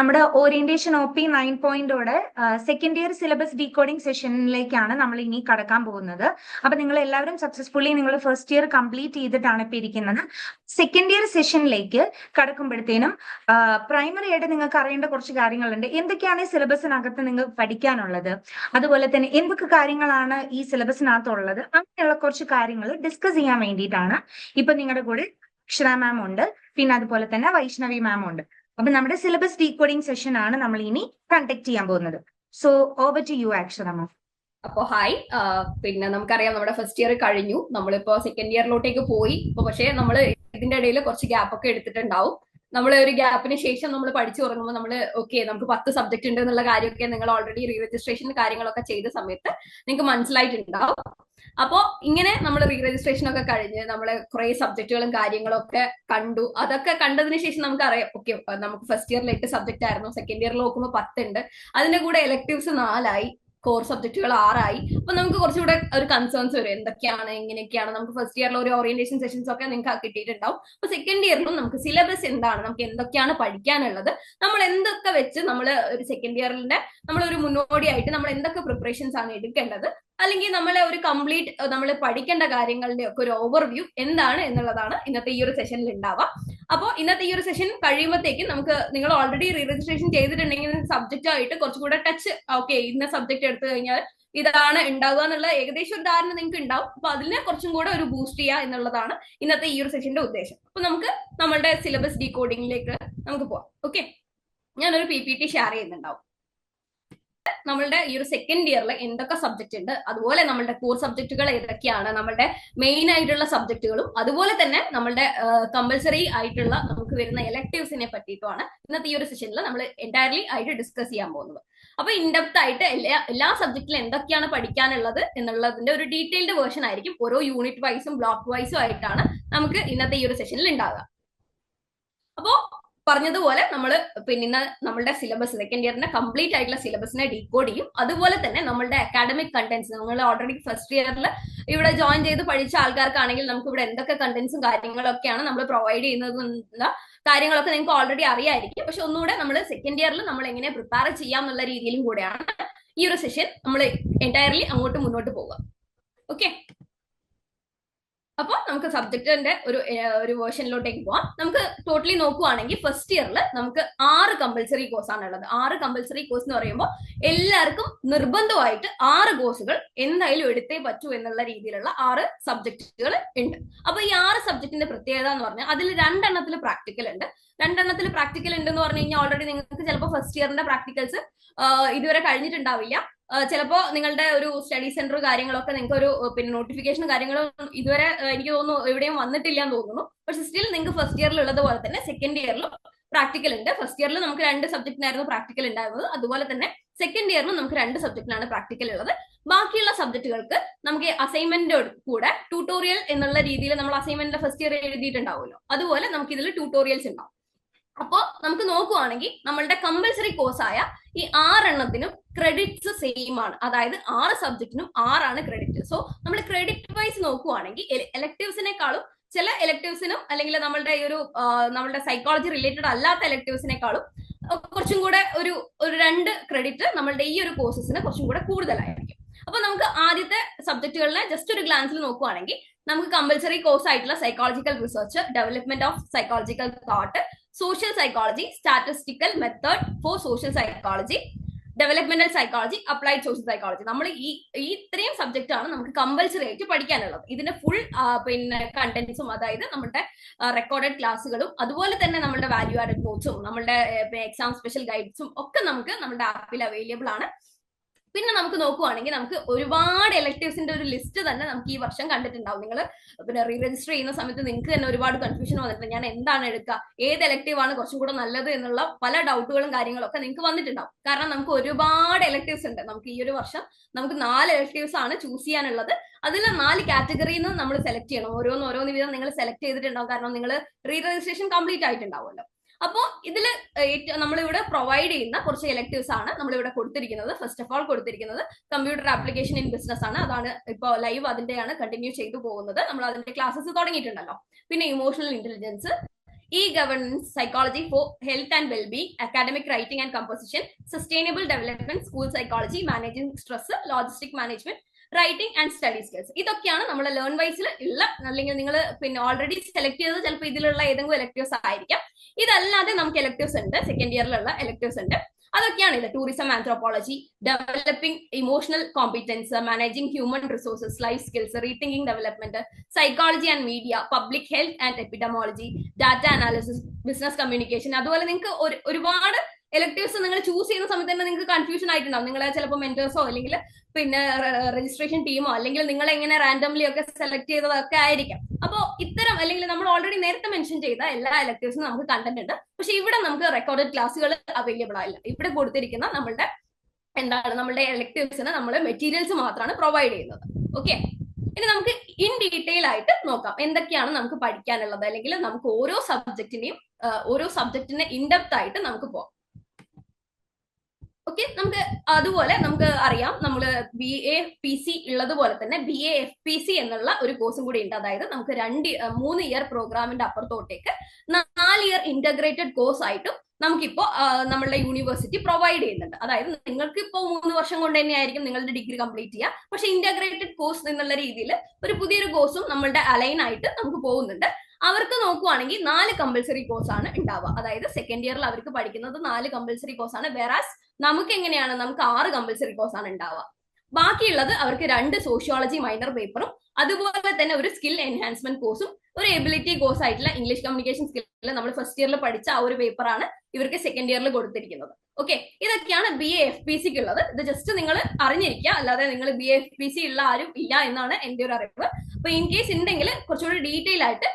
നമ്മുടെ orientation OP 9.0 second year syllabus decoding സെഷനിലേക്കാണ് നമ്മൾ ഇനി കടക്കാൻ പോകുന്നത്. അപ്പൊ നിങ്ങൾ എല്ലാവരും സക്സസ്ഫുള്ളി നിങ്ങൾ ഫസ്റ്റ് ഇയർ കംപ്ലീറ്റ് ചെയ്തിട്ടാണ് ഇപ്പൊ ഇരിക്കുന്നത്. സെക്കൻഡ് ഇയർ സെഷനിലേക്ക് കടക്കുമ്പോഴത്തേനും പ്രൈമറി ആയിട്ട് നിങ്ങൾക്ക് അറിയേണ്ട കുറച്ച് കാര്യങ്ങളുണ്ട്. എന്തൊക്കെയാണ് ഈ സിലബസിനകത്ത് നിങ്ങൾക്ക് പഠിക്കാനുള്ളത്, അതുപോലെ തന്നെ എന്തൊക്കെ കാര്യങ്ങളാണ് ഈ സിലബസിനകത്തുള്ളത്, അങ്ങനെയുള്ള കുറച്ച് കാര്യങ്ങൾ ഡിസ്കസ് ചെയ്യാൻ വേണ്ടിയിട്ടാണ് ഇപ്പൊ നിങ്ങളുടെ കൂടെ അക്ഷര മാം ഉണ്ട്, പിന്നെ അതുപോലെ തന്നെ വൈഷ്ണവി മാം ഉണ്ട്. അപ്പൊ നമ്മുടെ സിലബസ് ഡീകോഡിംഗ് സെഷൻ ആണ് നമ്മൾ ഇനി കണ്ടക്ട് ചെയ്യാൻ പോകുന്നത്. സോ ഓവർ ടു യു അക്ഷര മാം. അപ്പോ ഹായ്, പിന്നെ നമുക്കറിയാം നമ്മുടെ ഫസ്റ്റ് ഇയർ കഴിഞ്ഞു, നമ്മളിപ്പോ സെക്കൻഡ് ഇയറിലോട്ടേക്ക് പോയി. ഇപ്പൊ പക്ഷേ നമ്മൾ ഇതിന്റെ ഇടയിൽ കുറച്ച് ഗ്യാപ്പ് ഒക്കെ എടുത്തിട്ടുണ്ടാവും. നമ്മൾ ഒരു ഗ്യാപ്പിന് ശേഷം നമ്മൾ പഠിച്ചു തുടങ്ങുമ്പോൾ നമ്മൾ നമുക്ക് 10 സബ്ജക്ട് ഉണ്ട് എന്നുള്ള കാര്യമൊക്കെ നിങ്ങൾ ഓൾറെഡി റീ രജിസ്ട്രേഷൻ കാര്യങ്ങളൊക്കെ ചെയ്ത സമയത്ത് നിങ്ങൾക്ക് മനസ്സിലായിട്ടുണ്ടാവും. അപ്പോ ഇങ്ങനെ നമ്മൾ റീ രജിസ്ട്രേഷൻ ഒക്കെ കഴിഞ്ഞ് നമ്മള് കുറെ സബ്ജക്റ്റുകളും കാര്യങ്ങളും ഒക്കെ കണ്ടു. അതൊക്കെ കണ്ടതിന് ശേഷം നമുക്കറിയാം നമുക്ക് ഫസ്റ്റ് ഇയറിൽ 8 സബ്ജക്ട് ആയിരുന്നു, സെക്കൻഡ് ഇയറിൽ നോക്കുമ്പോൾ 10 ഉണ്ട്. അതിന്റെ കൂടെ എലക്ടീവ്സ് 4 കോർ സബ്ജക്റ്റുകൾ 6 അപ്പൊ നമുക്ക് കുറച്ചുകൂടെ ഒരു കൺസേൺസ് വരും, എന്തൊക്കെയാണ് എങ്ങനെയൊക്കെയാണ്. നമുക്ക് ഫസ്റ്റ് ഇയറിൽ ഒരു ഓറിയന്റേഷൻ സെഷൻസ് ഒക്കെ നിങ്ങൾക്ക് കിട്ടിയിട്ടുണ്ടാവും. അപ്പൊ സെക്കൻഡ് ഇയറിലും നമുക്ക് സിലബസ് എന്താണ്, നമുക്ക് എന്തൊക്കെയാണ് പഠിക്കാനുള്ളത്, നമ്മൾ എന്തൊക്കെ വെച്ച് നമ്മൾ ഒരു സെക്കൻഡ് ഇയറിന്റെ നമ്മളൊരു മുന്നോടിയായിട്ട് നമ്മൾ എന്തൊക്കെ പ്രിപ്പറേഷൻസ് ആണ് എടുക്കേണ്ടത്, അല്ലെങ്കിൽ നമ്മളെ ഒരു കംപ്ലീറ്റ് നമ്മൾ പഠിക്കേണ്ട കാര്യങ്ങളുടെ ഒക്കെ ഒരു ഓവർവ്യൂ എന്താണ് എന്നുള്ളതാണ് ഇന്നത്തെ ഈ ഒരു സെഷനിൽ ഉണ്ടാവുക. അപ്പോൾ ഇന്നത്തെ ഈ ഒരു സെഷൻ കഴിയുമ്പോഴത്തേക്കും നമുക്ക് നിങ്ങൾ ഓൾറെഡി റീ രജിസ്ട്രേഷൻ ചെയ്തിട്ടുണ്ടെങ്കിൽ സബ്ജക്റ്റ് ആയിട്ട് കുറച്ചുകൂടെ ടച്ച് ഇന്ന സബ്ജക്ട് എടുത്തു കഴിഞ്ഞാൽ ഇതാണ് ഉണ്ടാവുക എന്നുള്ള ഏകദേശം ഒരു ധാരണ നിങ്ങൾക്ക് ഉണ്ടാവും. അപ്പൊ അതിനെ കുറച്ചും കൂടെ ഒരു ബൂസ്റ്റ് ചെയ്യുക എന്നുള്ളതാണ് ഇന്നത്തെ ഈ ഒരു സെഷന്റെ ഉദ്ദേശം. അപ്പൊ നമുക്ക് നമ്മളുടെ സിലബസ് ഡീകോഡിംഗിലേക്ക് നമുക്ക് പോവാം. ഓക്കെ, ഞാനൊരു PPT ഷെയർ ചെയ്യുന്നുണ്ടാവും. നമ്മളുടെ ഈ ഒരു സെക്കൻഡ് ഇയറിൽ എന്തൊക്കെ സബ്ജക്ട് ഉണ്ട്, അതുപോലെ നമ്മളുടെ കോർ സബ്ജക്റ്റുകൾ ഏതൊക്കെയാണ്, നമ്മളുടെ മെയിൻ ആയിട്ടുള്ള സബ്ജക്റ്റുകളും അതുപോലെ തന്നെ നമ്മളുടെ കമ്പൽസറി ആയിട്ടുള്ള നമുക്ക് വരുന്ന എലക്ടീവ്സിനെ പറ്റിയിട്ടുമാണ് ഇന്നത്തെ ഈ ഒരു സെഷനിൽ നമ്മൾ എൻറ്റയർലി ആയിട്ട് ഡിസ്കസ് ചെയ്യാൻ പോകുന്നത്. അപ്പൊ ഇൻഡെപ്ത് ആയിട്ട് എല്ലാ സബ്ജക്റ്റിലും എന്തൊക്കെയാണ് പഠിക്കാനുള്ളത് എന്നുള്ളതിന്റെ ഒരു ഡീറ്റെയിൽഡ് വേർഷൻ ആയിരിക്കും ഓരോ യൂണിറ്റ് വൈസും ബ്ലോക്ക് വൈസും ആയിട്ടാണ് നമുക്ക് ഇന്നത്തെ ഈ ഒരു സെഷനിൽ ഉണ്ടാവുക. അപ്പോ പറഞ്ഞതുപോലെ നമ്മൾ പിന്നെ ഇന്ന് നമ്മളുടെ സിലബസ് സെക്കൻഡ് ഇയറിന്റെ കംപ്ലീറ്റ് ആയിട്ടുള്ള സിലബസിനെ ഡീകോഡ് ചെയ്യും. അതുപോലെ തന്നെ നമ്മളുടെ അക്കാഡമിക് കണ്ടന്റ്സ്, നമ്മൾ ഓൾറെഡി ഫസ്റ്റ് ഇയറിൽ ഇവിടെ ജോയിൻ ചെയ്ത് പഠിച്ച ആൾക്കാർക്കാണെങ്കിൽ നമുക്ക് ഇവിടെ എന്തൊക്കെ കണ്ടന്റ്സും കാര്യങ്ങളൊക്കെയാണ് നമ്മൾ പ്രൊവൈഡ് ചെയ്യുന്നതെന്നുള്ള കാര്യങ്ങളൊക്കെ നിങ്ങൾക്ക് ഓൾറെഡി അറിയായിരിക്കും. പക്ഷെ ഒന്നുകൂടെ നമ്മൾ സെക്കൻഡ് ഇയറിൽ നമ്മൾ എങ്ങനെ പ്രിപ്പയർ ചെയ്യാം എന്നുള്ള രീതിയിലും കൂടെയാണ് ഈ ഒരു സെഷൻ നമ്മൾ എൻറ്റയർലി അങ്ങോട്ട് മുന്നോട്ട് പോവുക. ഓക്കെ, അപ്പോൾ നമുക്ക് സബ്ജക്റ്റിന്റെ ഒരു വേർഷനിലോട്ടേക്ക് പോവാം. നമുക്ക് ടോട്ടലി നോക്കുവാണെങ്കിൽ ഫസ്റ്റ് ഇയറിൽ നമുക്ക് 6 കമ്പൽസറി കോഴ്സ് ആണ് ഉള്ളത്. 6 കമ്പൽസറി കോഴ്സ് എന്ന് പറയുമ്പോൾ എല്ലാവർക്കും നിർബന്ധമായിട്ട് 6 കോഴ്സുകൾ എന്തായാലും എടുത്തേ പറ്റൂ എന്നുള്ള രീതിയിലുള്ള 6 സബ്ജക്റ്റുകൾ ഉണ്ട്. അപ്പൊ ഈ 6 സബ്ജക്റ്റിന്റെ പ്രത്യേകത എന്ന് പറഞ്ഞാൽ അതിൽ 2 എണ്ണത്തിൽ പ്രാക്ടിക്കൽ ഉണ്ട്. 2 എണ്ണത്തിൽ പ്രാക്ടിക്കൽ ഉണ്ടെന്ന് പറഞ്ഞു കഴിഞ്ഞാൽ ഓൾറെഡി നിങ്ങൾക്ക് ചിലപ്പോൾ ഫസ്റ്റ് ഇയറിന്റെ പ്രാക്ടിക്കൽസ് ഇതുവരെ കഴിഞ്ഞിട്ടുണ്ടാവില്ല. ചിലപ്പോ നിങ്ങളുടെ ഒരു സ്റ്റഡി സെന്റർ കാര്യങ്ങളൊക്കെ നിങ്ങൾക്ക് ഒരു പിന്നെ നോട്ടിഫിക്കേഷൻ കാര്യങ്ങളും ഇതുവരെ എനിക്ക് തോന്നുന്നു എവിടെയും വന്നിട്ടില്ല എന്ന് തോന്നുന്നു. പക്ഷെ സ്റ്റിൽ നിങ്ങൾക്ക് ഫസ്റ്റ് ഇയറിൽ ഉള്ളത് പോലെ തന്നെ സെക്കൻഡ് ഇയറിലും പ്രാക്ടിക്കൽ ഉണ്ട്. ഫസ്റ്റ് ഇയറിൽ നമുക്ക് 2 സബ്ജക്റ്റിനായിരുന്നു പ്രാക്ടിക്കൽ ഉണ്ടായിരുന്നത്, അതുപോലെ തന്നെ സെക്കൻഡ് ഇയറിലും നമുക്ക് 2 സബ്ജക്റ്റിനാണ് പ്രാക്ടിക്കൽ ഉള്ളത്. ബാക്കിയുള്ള സബ്ജക്റ്റുകൾക്ക് നമുക്ക് അസൈൻമെന്റ് കൂടെ ട്യൂട്ടോറിയൽ എന്നുള്ള രീതിയിൽ നമ്മൾ അസൈൻമെന്റ് ഫസ്റ്റ് ഇയർ എഴുതിയിട്ടുണ്ടാവുമല്ലോ, അതുപോലെ നമുക്ക് ഇതിൽ ട്യൂട്ടോറിയൽസ് ഉണ്ടാവും. അപ്പോ നമുക്ക് നോക്കുവാണെങ്കിൽ നമ്മളുടെ കമ്പൽസറി കോഴ്സായ ഈ 6 എണ്ണത്തിനും ക്രെഡിറ്റ്സ് സെയിം ആണ്. അതായത് 6 സബ്ജക്റ്റിനും 6 ക്രെഡിറ്റ്. സോ നമ്മൾ ക്രെഡിറ്റ് വൈസ് നോക്കുവാണെങ്കിൽ എലക്ടീവ്സിനെക്കാളും ചില എലക്ടീവ്സിനും അല്ലെങ്കിൽ നമ്മളുടെ ഈ നമ്മളുടെ സൈക്കോളജി റിലേറ്റഡ് അല്ലാത്ത എലക്ടീവ്സിനെക്കാളും കുറച്ചും കൂടെ ഒരു 2 ക്രെഡിറ്റ് നമ്മളുടെ ഈ ഒരു കോഴ്സസിന് കുറച്ചും കൂടെ കൂടുതലായിരിക്കും. അപ്പൊ നമുക്ക് ആദ്യത്തെ സബ്ജക്റ്റുകളിലെ ജസ്റ്റ് ഒരു ഗ്ലാൻസിൽ നോക്കുവാണെങ്കിൽ നമുക്ക് കമ്പൽസറി കോഴ്സ് ആയിട്ടുള്ള psychological research, development of psychological thought, social psychology, statistical method for social psychology, developmental psychology, applied social psychology, നമ്മൾ ഈ ഇത്രയും സബ്ജക്റ്റ് ആണ് നമുക്ക് കമ്പൽസറി ആയിട്ട് പഠിക്കാനുള്ളത്. ഇതിന്റെ ഫുൾ പിന്നെ കണ്ടന്റ്സും, അതായത് നമ്മുടെ റെക്കോർഡഡ് ക്ലാസ്സുകളും അതുപോലെ തന്നെ നമ്മുടെ വാല്യൂ ആഡഡ് നോട്ട്സും നമ്മുടെ എക്സാം സ്പെഷ്യൽ ഗൈഡ്സും ഒക്കെ നമുക്ക് നമ്മുടെ ആപ്പിൽ അവൈലബിൾ ആണ്. പിന്നെ നമുക്ക് നോക്കുവാണെങ്കിൽ നമുക്ക് ഒരുപാട് എലക്ടീവ്സിന്റെ ഒരു ലിസ്റ്റ് തന്നെ നമുക്ക് ഈ വർഷം കണ്ടിട്ടുണ്ടാവും. നിങ്ങൾ പിന്നെ റീ രജിസ്റ്റർ ചെയ്യുന്ന സമയത്ത് നിങ്ങൾക്ക് തന്നെ ഒരുപാട് കൺഫ്യൂഷൻ വന്നിട്ടുണ്ട്, ഞാൻ എന്താണ് എടുക്കുക, ഏത് എലക്ടീവ് ആണ് കുറച്ചും കൂടെ നല്ലത് എന്നുള്ള പല ഡൗട്ടുകളും കാര്യങ്ങളൊക്കെ നിങ്ങൾക്ക് വന്നിട്ടുണ്ടാവും. കാരണം നമുക്ക് ഒരുപാട് എലക്ടീവ്സ് ഉണ്ട്. നമുക്ക് ഈ ഒരു വർഷം നമുക്ക് 4 എലക്ടീവ്സ് ആണ് ചൂസ് ചെയ്യാനുള്ളത്. അതിൽ 4 കാറ്റഗറിയിൽ നിന്ന് നമ്മൾ സെലക്ട് ചെയ്യണം. ഓരോന്ന് വിധം നിങ്ങൾ സെലക്ട് ചെയ്തിട്ടുണ്ടാവും, കാരണം നിങ്ങൾ റീ രജിസ്ട്രേഷൻ കംപ്ലീറ്റ് ആയിട്ടുണ്ടാവുമല്ലോ. അപ്പോൾ ഇതിൽ നമ്മളിവിടെ പ്രൊവൈഡ് ചെയ്യുന്ന കുറച്ച് എലക്ടീവ്സ് ആണ് നമ്മളിവിടെ കൊടുത്തിരിക്കുന്നത്. ഫസ്റ്റ് ഓഫ് ഓൾ കൊടുത്തിരിക്കുന്നത് കമ്പ്യൂട്ടർ ആപ്ലിക്കേഷൻ ഇൻ ബിസിനസ് ആണ്. അതാണ് ഇപ്പോൾ ലൈവ് അതിന്റെയാണ് കണ്ടിന്യൂ ചെയ്തു പോകുന്നത്. നമ്മൾ അതിന്റെ ക്ലാസ്സസ് തുടങ്ങിയിട്ടുണ്ടല്ലോ. പിന്നെ emotional intelligence, e-governance, psychology for health and well-being, academic writing and composition, sustainable development, school psychology, managing stress, logistic management, writing and study skills. ഇതൊക്കെയാണ് നമ്മൾ ലേൺ വൈസിൽ ഉള്ള, അല്ലെങ്കിൽ നിങ്ങൾ പിന്നെ ഓൾറെഡി സെലക്ട് ചെയ്തത് ചിലപ്പോൾ ഇതിലുള്ള ഏതെങ്കിലും എലക്ടീവ്സ് ആയിരിക്കാം. ഇതല്ലാതെ നമുക്ക് എലക്ടീവ്സ് ഉണ്ട്, സെക്കൻഡ് ഇയറിലുള്ള എലക്ടീവ്സ് ഉണ്ട്. അതൊക്കെയാണ് ഇത്: tourism, anthropology, developing emotional competence, managing human resources, life skills, rethinking development, psychology and media, public health and epidemiology, data analysis, business communication. അതുപോലെ നിങ്ങൾക്ക് ഒരുപാട് എലക്ടീവ്സ് നിങ്ങൾ ചൂസ് ചെയ്യുന്ന സമയത്ത് തന്നെ നിങ്ങൾക്ക് കൺഫ്യൂഷൻ ആയിട്ടുണ്ടാവും. നിങ്ങളെ ചിലപ്പോൾ മെന്റേഴ്സോ അല്ലെങ്കിൽ പിന്നെ രജിസ്ട്രേഷൻ ടീമോ അല്ലെങ്കിൽ നിങ്ങൾ എങ്ങനെ റാൻഡംലി ഒക്കെ സെലക്ട് ചെയ്തതൊക്കെ ആയിരിക്കാം. അപ്പോൾ ഇത്തരം, അല്ലെങ്കിൽ നമ്മൾ ഓൾറെഡി നേരത്തെ മെൻഷൻ ചെയ്ത എല്ലാ എലക്ടീവ്സിനും നമുക്ക് കണ്ടന്റ് ഉണ്ട്. പക്ഷെ ഇവിടെ നമുക്ക് റെക്കോർഡഡ് ക്ലാസ്സുകൾ അവൈലബിൾ ആയില്ല. ഇവിടെ കൊടുത്തിരിക്കുന്ന നമ്മളുടെ എലക്ടീവ്സിന് നമ്മൾ മെറ്റീരിയൽസ് മാത്രമാണ് പ്രൊവൈഡ് ചെയ്യുന്നത്. ഓക്കെ, ഇനി നമുക്ക് ഇൻ ഡീറ്റെയിൽ ആയിട്ട് നോക്കാം എന്തൊക്കെയാണ് നമുക്ക് പഠിക്കാനുള്ളത്, അല്ലെങ്കിൽ നമുക്ക് ഓരോ സബ്ജക്റ്റിനെ ഇൻഡെപ്ത് ആയിട്ട് നമുക്ക് പോകാം. ഓക്കെ, അതുപോലെ നമുക്ക് അറിയാം, നമ്മൾ BA-PC ഉള്ളതുപോലെ തന്നെ BA-FPC എന്നുള്ള ഒരു കോഴ്സും കൂടി ഉണ്ട്. അതായത് നമുക്ക് 3 ഇയർ പ്രോഗ്രാമിന്റെ അപ്പുറത്തോട്ടേക്ക് 4 ഇയർ ഇന്റഗ്രേറ്റഡ് കോഴ്സ് ആയിട്ടും നമുക്കിപ്പോ നമ്മളുടെ യൂണിവേഴ്സിറ്റി പ്രൊവൈഡ് ചെയ്യുന്നുണ്ട്. അതായത് നിങ്ങൾക്ക് ഇപ്പോൾ 3 വർഷം കൊണ്ട് തന്നെയായിരിക്കും നിങ്ങളുടെ ഡിഗ്രി കംപ്ലീറ്റ് ചെയ്യുക. പക്ഷെ ഇന്റഗ്രേറ്റഡ് കോഴ്സ് എന്നുള്ള രീതിയിൽ ഒരു പുതിയൊരു കോഴ്സും നമ്മളുടെ അലൈൻ ആയിട്ട് നമുക്ക് പോകുന്നുണ്ട്. അവർക്ക് നോക്കുവാണെങ്കിൽ 4 കമ്പൽസറി കോഴ്സ് ആണ് ഉണ്ടാവുക. അതായത് സെക്കൻഡ് ഇയറിൽ അവർക്ക് പഠിക്കുന്നത് 4 കമ്പൽസറി കോഴ്സ് ആണ്. വേറാസ് നമുക്ക് എങ്ങനെയാണ്, നമുക്ക് 6 കമ്പൽസറി കോഴ്സ് ആണ് ഉണ്ടാവുക. ബാക്കിയുള്ളത് അവർക്ക് 2 സോഷ്യോളജി മൈനർ പേപ്പറും അതുപോലെ തന്നെ ഒരു സ്കിൽ എൻഹാൻസ്മെന്റ് കോഴ്സും ഒരു എബിലിറ്റി കോഴ്സ് ആയിട്ടുള്ള ഇംഗ്ലീഷ് കമ്മ്യൂണിക്കേഷൻ സ്കില്ല് നമ്മൾ ഫസ്റ്റ് ഇയറിൽ പഠിച്ച ആ ഒരു പേപ്പറാണ് ഇവർക്ക് സെക്കൻഡ് ഇയറിൽ കൊടുത്തിരിക്കുന്നത്. ഓക്കെ, ഇതൊക്കെയാണ് BA-FPCക്ക് ഉള്ളത്. ഇത് ജസ്റ്റ് നിങ്ങൾ അറിഞ്ഞിരിക്കുക, അല്ലാതെ നിങ്ങൾ BA-FPC ഉള്ള ആരും ഇല്ല എന്നാണ് എന്റെ ഒരു അറിവ്. അപ്പൊ ഇൻ കേസ് ഉണ്ടെങ്കിൽ കുറച്ചുകൂടി ഡീറ്റെയിൽ ആയിട്ട്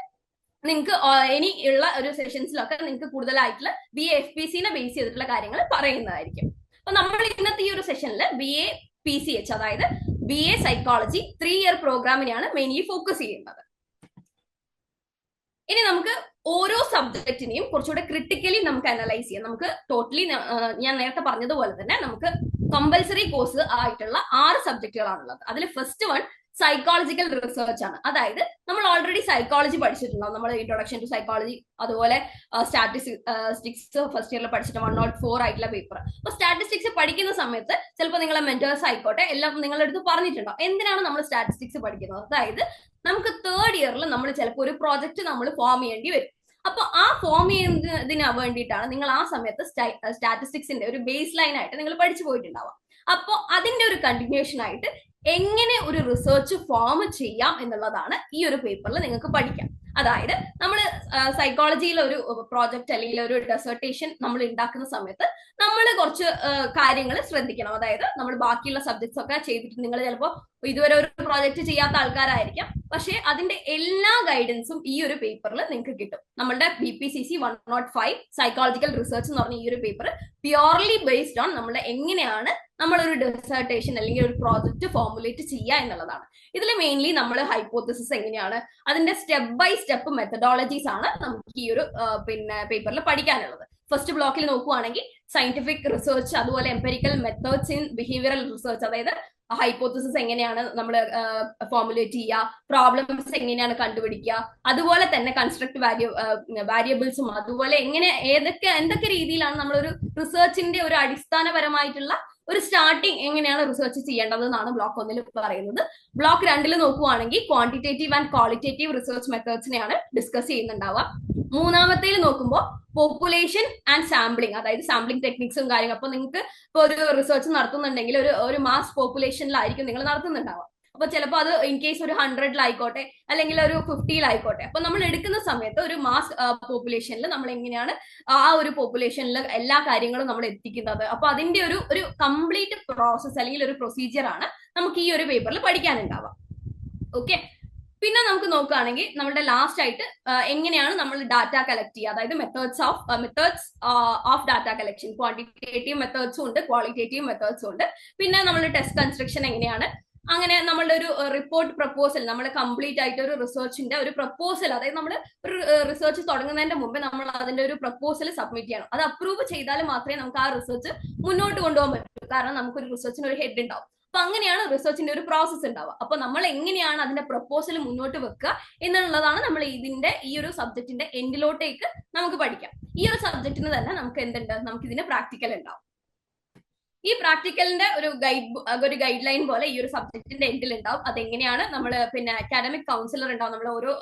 നിങ്ങൾക്ക് ഇനി ഉള്ള ഒരു സെഷൻസിലൊക്കെ നിങ്ങൾക്ക് കൂടുതലായിട്ടുള്ള BA-FPCനെ ബേസ് ചെയ്തിട്ടുള്ള കാര്യങ്ങൾ പറയുന്നതായിരിക്കും. അപ്പൊ നമ്മൾ ഇന്നത്തെ ഈ ഒരു സെഷനിൽ BA-PCH, അതായത് BA സൈക്കോളജി 3 ഇയർ പ്രോഗ്രാമിനെയാണ് മെയിൻലി ഫോക്കസ് ചെയ്യുന്നത്. ഇനി നമുക്ക് ഓരോ സബ്ജക്റ്റിനെയും കുറച്ചുകൂടെ ക്രിട്ടിക്കലി നമുക്ക് അനലൈസ് ചെയ്യാം. നമുക്ക് ടോട്ടലി ഞാൻ നേരത്തെ പറഞ്ഞതുപോലെ തന്നെ നമുക്ക് കമ്പൽസറി കോഴ്സ് ആയിട്ടുള്ള 6 സബ്ജക്റ്റുകളാണുള്ളത്. അതിൽ ഫസ്റ്റ് വൺ സൈക്കോളജിക്കൽ റിസർച്ച് ആണ്. അതായത് നമ്മൾ ഓൾറെഡി സൈക്കോളജി പഠിച്ചിട്ടുണ്ടാവും. നമ്മൾ ഇൻട്രൊഡക്ഷൻ ടു സൈക്കോളജി, അതുപോലെ സ്റ്റാറ്റിസ്റ്റിക്സ് ഫസ്റ്റ് ഇയറിൽ പഠിച്ചിട്ട് 104 ആയിട്ടുള്ള പേപ്പർ. അപ്പൊ സ്റ്റാറ്റിസ്റ്റിക്സ് പഠിക്കുന്ന സമയത്ത് ചിലപ്പോൾ നിങ്ങളെ മെന്റേഴ്സ് ആയിക്കോട്ടെ എല്ലാം നിങ്ങളുടെ അടുത്ത് പറഞ്ഞിട്ടുണ്ടാവും എന്തിനാണ് നമ്മൾ സ്റ്റാറ്റിസ്റ്റിക്സ് പഠിക്കുന്നത്. അതായത് നമുക്ക് തേർഡ് ഇയറിൽ നമ്മൾ ചിലപ്പോൾ ഒരു പ്രോജക്റ്റ് നമ്മൾ ഫോം ചെയ്യേണ്ടി വരും. അപ്പൊ ആ ഫോം ചെയ്യുന്നതിന് വേണ്ടിയിട്ടാണ് നിങ്ങൾ ആ സമയത്ത് സ്റ്റാറ്റിസ്റ്റിക്സിന്റെ ഒരു ബേസ് ലൈൻ ആയിട്ട് നിങ്ങൾ പഠിച്ചു പോയിട്ടുണ്ടാവാം. അപ്പൊ അതിന്റെ ഒരു കണ്ടിന്യൂഷൻ ആയിട്ട് എങ്ങനെ ഒരു റിസർച്ച് ഫോം ചെയ്യാം എന്നുള്ളതാണ് ഈ ഒരു പേപ്പറിൽ നിങ്ങൾക്ക് പഠിക്കാം. അതായത് നമ്മൾ സൈക്കോളജിയിൽ ഒരു പ്രോജക്റ്റ് അല്ലെങ്കിൽ ഒരു ഡെസർട്ടേഷൻ നമ്മൾ ഉണ്ടാക്കുന്ന സമയത്ത് നമ്മൾ കുറച്ച് കാര്യങ്ങൾ ശ്രദ്ധിക്കണം. അതായത് നമ്മൾ ബാക്കിയുള്ള സബ്ജക്ട്സ് ഒക്കെ ചെയ്തിട്ട് നിങ്ങൾ ചിലപ്പോൾ ഇതുവരെ ഒരു പ്രോജക്റ്റ് ചെയ്യാത്ത ആൾക്കാരായിരിക്കാം. പക്ഷെ അതിന്റെ എല്ലാ ഗൈഡൻസും ഈ ഒരു പേപ്പറിൽ നിങ്ങൾക്ക് കിട്ടും. നമ്മളുടെ BPCC 105 സൈക്കോളജിക്കൽ റിസർച്ച് എന്ന് പറഞ്ഞ ഈ ഒരു പേപ്പർ പ്യോർലി ബേസ്ഡ് ഓൺ നമ്മുടെ എങ്ങനെയാണ് നമ്മളൊരു ഡെസർട്ടേഷൻ അല്ലെങ്കിൽ ഒരു പ്രോജക്റ്റ് ഫോർമുലേറ്റ് ചെയ്യുക എന്നുള്ളതാണ്. ഇതിൽ മെയിൻലി നമ്മൾ ഹൈപ്പോത്തസിസ് എങ്ങനെയാണ്, അതിന്റെ സ്റ്റെപ്പ് ബൈ സ്റ്റെപ്പ് മെത്തഡോളജീസ് ആണ് നമുക്ക് ഈ ഒരു പേപ്പറിൽ പഠിക്കാനുള്ളത്. ഫസ്റ്റ് ബ്ലോക്കിൽ നോക്കുവാണെങ്കിൽ സയന്റിഫിക് റിസർച്ച്, അതുപോലെ empirical methods in behavioural research, അതായത് ഹൈപ്പോത്തസിസ് എങ്ങനെയാണ് നമ്മൾ ഫോർമുലേറ്റ് ചെയ്യുക, പ്രോബ്ലംസ് എങ്ങനെയാണ് കണ്ടുപിടിക്കുക, അതുപോലെ തന്നെ കൺസ്ട്രക്ട് വാരിയബിൾസും, അതുപോലെ എന്തൊക്കെ രീതിയിലാണ് നമ്മളൊരു റിസർച്ചിന്റെ ഒരു അടിസ്ഥാനപരമായിട്ടുള്ള ഒരു സ്റ്റാർട്ടിങ് എങ്ങനെയാണ് റിസർച്ച് ചെയ്യേണ്ടതെന്നാണ് ബ്ലോക്ക് 1 പറയുന്നത്. ബ്ലോക്ക് 2 നോക്കുവാണെങ്കിൽ ക്വാണ്ടിറ്റേറ്റീവ് ആൻഡ് ക്വാളിറ്റേറ്റീവ് റിസർച്ച് മെത്തേഡ്സിനെയാണ് ഡിസ്കസ് ചെയ്യുന്നുണ്ടാവുക. മൂന്നാമത്തേൽ നോക്കുമ്പോൾ പോപ്പുലേഷൻ ആൻഡ് സാമ്പിളിംഗ്, അതായത് സാമ്പിളിംഗ് ടെക്നിക്സും കാര്യങ്ങളും. അപ്പൊ നിങ്ങൾക്ക് ഇപ്പൊ ഒരു റിസർച്ച് നടത്തുന്നുണ്ടെങ്കിൽ ഒരു മാസ് പോപ്പുലേഷനിലായിരിക്കും നിങ്ങൾ നടത്തുന്നുണ്ടാവുക. അപ്പൊ ചിലപ്പോൾ അത് ഇൻ കേസ് ഒരു 100-ലായിക്കോട്ടെ അല്ലെങ്കിൽ ഒരു 50-ലായിക്കോട്ടെ. അപ്പൊ നമ്മൾ എടുക്കുന്ന സമയത്ത് ഒരു മാസ് പോപ്പുലേഷനിൽ നമ്മൾ എങ്ങനെയാണ് ആ ഒരു പോപ്പുലേഷനിൽ എല്ലാ കാര്യങ്ങളും നമ്മൾ എത്തിക്കുന്നത്. അപ്പൊ അതിന്റെ ഒരു കംപ്ലീറ്റ് പ്രോസസ് അല്ലെങ്കിൽ ഒരു പ്രൊസീജിയർ ആണ് നമുക്ക് ഈ ഒരു പേപ്പറിൽ പഠിക്കാനുണ്ടാവുക. ഓക്കെ, പിന്നെ നമുക്ക് നോക്കുകയാണെങ്കിൽ നമ്മുടെ ലാസ്റ്റ് ആയിട്ട് എങ്ങനെയാണ് നമ്മൾ ഡാറ്റ കളക്ട് ചെയ്യുക, അതായത് methods of data collection. Quantitative മെത്തേഡ്സും ഉണ്ട്, ക്വാളിറ്റേറ്റീവ് മെത്തേഡ്സും ഉണ്ട്. പിന്നെ നമ്മൾ ടെസ്റ്റ് കൺസ്ട്രക്ഷൻ എങ്ങനെയാണ്, അങ്ങനെ നമ്മളുടെ ഒരു റിപ്പോർട്ട് പ്രപ്പോസൽ, നമ്മൾ കംപ്ലീറ്റ് ആയിട്ട് ഒരു റിസർച്ചിന്റെ ഒരു പ്രപ്പോസൽ, അതായത് നമ്മൾ ഒരു റിസർച്ച് തുടങ്ങുന്നതിന്റെ മുമ്പ് നമ്മൾ അതിന്റെ ഒരു പ്രപ്പോസൽ സബ്മിറ്റ് ചെയ്യണം. അത് അപ്രൂവ് ചെയ്താൽ മാത്രമേ നമുക്ക് ആ റിസർച്ച് മുന്നോട്ട് കൊണ്ടുപോകാൻ പറ്റൂ. കാരണം നമുക്കൊരു റിസർച്ചിന് ഒരു ഹെഡ് ഉണ്ടാവും. അപ്പൊ അങ്ങനെയാണ് റിസർച്ചിന്റെ ഒരു പ്രോസസ്സ് ഉണ്ടാവുക. അപ്പൊ നമ്മൾ എങ്ങനെയാണ് അതിന്റെ പ്രപ്പോസൽ മുന്നോട്ട് വെക്കുക എന്നുള്ളതാണ് നമ്മൾ ഇതിന്റെ ഈ ഒരു സബ്ജക്റ്റിന്റെ എൻഡിലോട്ടേക്ക് നമുക്ക് പഠിക്കാം. ഈ ഒരു സബ്ജക്റ്റിന് തന്നെ നമുക്ക് എന്തുണ്ട്, നമുക്ക് ഇതിന് പ്രാക്ടിക്കൽ ഉണ്ടാവും. ഈ പ്രാക്ടിക്കലിന്റെ ഒരു ഗൈഡ് ലൈൻ പോലെ ഈ ഒരു സബ്ജക്റ്റിന്റെ എൻഡിൽ ഉണ്ടാവും. അതെങ്ങനെയാണ് നമ്മൾ പിന്നെ അക്കാഡമിക് കൗൺസിലർ ഉണ്ടാവും.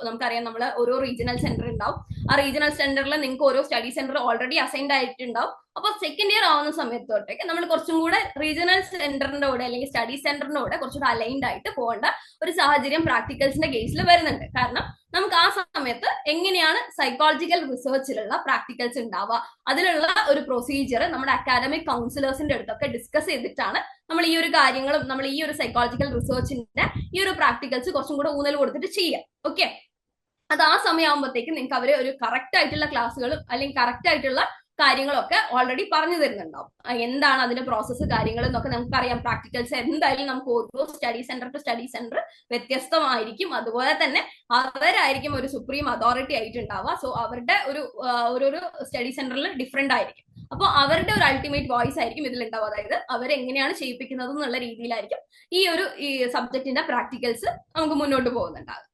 നമുക്കറിയാം നമ്മൾ ഓരോ റീജിയണൽ സെന്റർ ഉണ്ടാവും. ആ റീജിയണൽ സെന്ററിൽ നിങ്ങൾക്ക് ഓരോ സ്റ്റഡി സെന്റർ ഓൾറെഡി അസൈൻഡ് ആയിട്ടുണ്ടാവും. അപ്പൊ സെക്കൻഡ് ഇയർ ആവുന്ന സമയത്തോട്ടേക്ക് നമ്മൾ കുറച്ചും കൂടെ റീജിയണൽ സെന്ററിന്റെ കൂടെ അല്ലെങ്കിൽ സ്റ്റഡി സെന്ററിന്റെ കൂടെ കുറച്ചുകൂടെ അലൈൻഡ് ആയിട്ട് പോകേണ്ട ഒരു സാഹചര്യം പ്രാക്ടിക്കൽസിന്റെ കേസിൽ വരുന്നുണ്ട്. കാരണം നമുക്ക് ആ സമയത്ത് എങ്ങനെയാണ് സൈക്കോളജിക്കൽ റിസർച്ചിലുള്ള പ്രാക്ടിക്കൽസ് ഉണ്ടാവുക, അതിലുള്ള ഒരു പ്രൊസീജിയർ നമ്മുടെ അക്കാഡമിക് കൗൺസിലേഴ്സിന്റെ അടുത്തൊക്കെ ഡിസ്കസ് ചെയ്തിട്ടാണ് നമ്മൾ ഈ ഒരു കാര്യങ്ങളും നമ്മൾ ഈ ഒരു സൈക്കോളജിക്കൽ റിസർച്ചിന്റെ ഈ ഒരു പ്രാക്ടിക്കൽസ് കുറച്ചും കൂടെ ഊന്നൽ കൊടുത്തിട്ട് ചെയ്യാം. ഓക്കെ, അത് ആ സമയമാകുമ്പോഴത്തേക്ക് നിങ്ങൾക്ക് അവര് ഒരു കറക്റ്റ് ആയിട്ടുള്ള ക്ലാസ്സുകളും അല്ലെങ്കിൽ കറക്റ്റ് ആയിട്ടുള്ള കാര്യങ്ങളൊക്കെ ഓൾറെഡി പറഞ്ഞു തരുന്നുണ്ടാവും. എന്താണ് അതിന്റെ പ്രോസസ്സ് കാര്യങ്ങൾ എന്നൊക്കെ നമുക്കറിയാം. പ്രാക്ടിക്കൽസ് എന്തായാലും നമുക്ക് ഓരോ study centre to study centre വ്യത്യസ്തമായിരിക്കും. അതുപോലെ തന്നെ അവരായിരിക്കും ഒരു സുപ്രീം അതോറിറ്റി ആയിട്ടുണ്ടാവുക. സോ അവരുടെ ഓരോരോ സ്റ്റഡി സെന്ററിൽ ഡിഫറെന്റ് ആയിരിക്കും. അപ്പോൾ അവരുടെ ഒരു അൾട്ടിമേറ്റ് വോയിസ് ആയിരിക്കും ഇതിൽ ഉണ്ടാവുക. അതായത് അവരെങ്ങനെയാണ് ചെയ്യിപ്പിക്കുന്നത് എന്നുള്ള രീതിയിലായിരിക്കും ഈ സബ്ജക്റ്റിന്റെ പ്രാക്ടിക്കൽസ് നമുക്ക് മുന്നോട്ട് പോകുന്നുണ്ടാകും.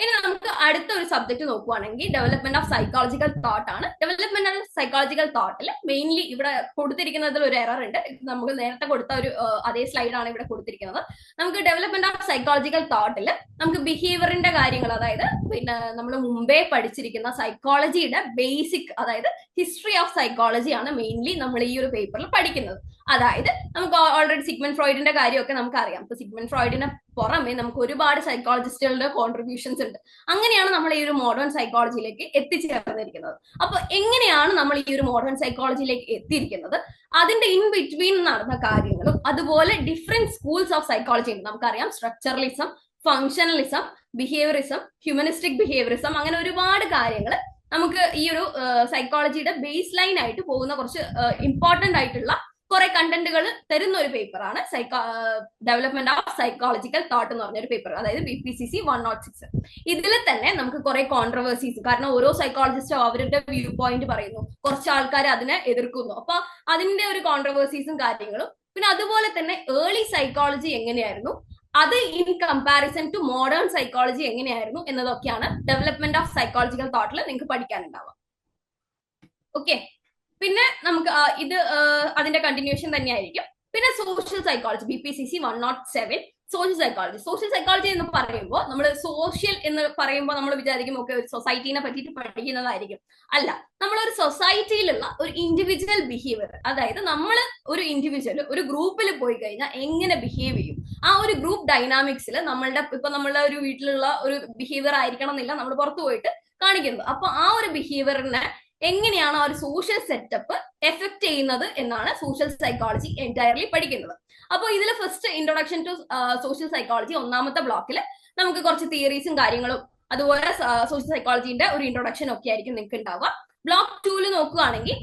ഇനി നമുക്ക് അടുത്ത ഒരു സബ്ജക്ട് നോക്കുവാണെങ്കിൽ ഡെവലപ്മെന്റ് ഓഫ് സൈക്കോളജിക്കൽ തോട്ട് ആണ്. ഡെവലപ്മെന്റ് ഓഫ് സൈക്കോളജിക്കൽ തോട്ടിൽ മെയിൻലി ഇവിടെ കൊടുത്തിരിക്കുന്നതിൽ ഒരു എറർ ഉണ്ട്. നമുക്ക് നേരത്തെ കൊടുത്ത ഒരു അതേ സ്ലൈഡാണ് ഇവിടെ കൊടുത്തിരിക്കുന്നത്. നമുക്ക് ഡെവലപ്മെന്റ് ഓഫ് സൈക്കോളജിക്കൽ തോട്ടിൽ നമുക്ക് ബിഹേവിയറിന്റെ കാര്യങ്ങൾ, അതായത് പിന്നെ നമ്മൾ മുമ്പേ പഠിച്ചിരിക്കുന്ന സൈക്കോളജിയുടെ ബേസിക്, അതായത് ഹിസ്റ്ററി ഓഫ് സൈക്കോളജി ആണ് മെയിൻലി നമ്മൾ ഈ ഒരു പേപ്പറിൽ പഠിക്കുന്നത്. അതായത് നമുക്ക് ഓൾറെഡി സിഗ്മണ്ട് ഫ്രോയിഡിന്റെ കാര്യമൊക്കെ നമുക്ക് അറിയാം. ഇപ്പൊ സിഗ്മണ്ട് ഫ്രോയിഡിനെ പുറമെ നമുക്ക് ഒരുപാട് സൈക്കോളജിസ്റ്റുകളുടെ കോൺട്രിബ്യൂഷൻസ് ഉണ്ട്. അങ്ങനെയാണ് നമ്മൾ ഈ ഒരു മോഡേൺ സൈക്കോളജിയിലേക്ക് എത്തിച്ചേർന്നിരിക്കുന്നത്. അപ്പൊ എങ്ങനെയാണ് നമ്മൾ ഈ ഒരു മോഡേൺ സൈക്കോളജിയിലേക്ക് എത്തിയിരിക്കുന്നത്, അതിന്റെ ഇൻ ബിറ്റ്വീൻ നടന്ന കാര്യങ്ങളും, അതുപോലെ ഡിഫറെന്റ് സ്കൂൾസ് ഓഫ് സൈക്കോളജി ഉണ്ട്. നമുക്കറിയാം structuralism, functionalism, behaviourism, humanistic behaviourism, അങ്ങനെ ഒരുപാട് കാര്യങ്ങൾ നമുക്ക് ഈ ഒരു സൈക്കോളജിയുടെ ബേസ് ലൈൻ ആയിട്ട് പോകുന്ന കുറച്ച് ഇമ്പോർട്ടന്റ് ആയിട്ടുള്ള കുറെ കണ്ടന്റുകൾ തരുന്ന ഒരു പേപ്പറാണ് ഡെവലപ്മെന്റ് ഓഫ് സൈക്കോളജിക്കൽ തോട്ട് എന്ന് പറഞ്ഞൊരു പേപ്പർ, അതായത് BPCC 106. ഇതിൽ തന്നെ നമുക്ക് കുറെ കോൺട്രവേഴ്സീസ്, കാരണം ഓരോ സൈക്കോളജിസ്റ്റും അവരുടെ വ്യൂ പോയിന്റ് പറയുന്നു, കുറച്ച് ആൾക്കാർ അതിനെ എതിർക്കുന്നു. അപ്പൊ അതിന്റെ ഒരു കോൺട്രവേഴ്സീസും കാര്യങ്ങളും, പിന്നെ അതുപോലെ തന്നെ ഏർലി സൈക്കോളജി എങ്ങനെയായിരുന്നു, അത് in comparison to modern psychology എങ്ങനെയായിരുന്നു എന്നതൊക്കെയാണ് ഡെവലപ്മെന്റ് ഓഫ് സൈക്കോളജിക്കൽ തോട്ടിൽ നിങ്ങൾക്ക് പഠിക്കാനുണ്ടാവുക. ഓക്കെ, പിന്നെ നമുക്ക് ഇത് അതിന്റെ കണ്ടിന്യൂഷൻ തന്നെയായിരിക്കും. പിന്നെ social psychology BPCC 107 social psychology എന്ന് പറയുമ്പോൾ നമ്മൾ സോഷ്യൽ എന്ന് പറയുമ്പോൾ നമ്മൾ വിചാരിക്കും ഒക്കെ ഒരു സൊസൈറ്റീനെ പറ്റിയിട്ട് പഠിക്കുന്നതായിരിക്കും. അല്ല, നമ്മളൊരു സൊസൈറ്റിയിലുള്ള ഒരു ഇൻഡിവിജ്വൽ ബിഹേവിയർ, അതായത് നമ്മൾ ഒരു ഇൻഡിവിജ്വൽ ഒരു ഗ്രൂപ്പിൽ പോയി കഴിഞ്ഞാൽ എങ്ങനെ ബിഹേവ് ചെയ്യും, ആ ഒരു ഗ്രൂപ്പ് ഡൈനാമിക്സിൽ നമ്മളുടെ ഒരു വീട്ടിലുള്ള ഒരു ബിഹേവിയർ ആയിരിക്കണം എന്നില്ല നമ്മൾ പുറത്തു പോയിട്ട് കാണിക്കുന്നത്. അപ്പൊ ആ ഒരു ബിഹേവിയറിനെ എങ്ങനെയാണ് ആ ഒരു സോഷ്യൽ സെറ്റപ്പ് എഫക്ട് ചെയ്യുന്നത് എന്നാണ് സോഷ്യൽ സൈക്കോളജി എൻറ്റയർലി പഠിക്കുന്നത്. അപ്പോൾ ഇതിൽ first introduction to social psychology ഒന്നാമത്തെ ബ്ലോക്കിൽ നമുക്ക് കുറച്ച് തിയറീസും കാര്യങ്ങളും അതുപോലെ സോഷ്യൽ സൈക്കോളജിന്റെ ഒരു ഇൻട്രൊഡക്ഷൻ ഒക്കെ ആയിരിക്കും നിങ്ങൾക്ക് ഉണ്ടാവുക. ബ്ലോക്ക് 2 നോക്കുകയാണെങ്കിൽ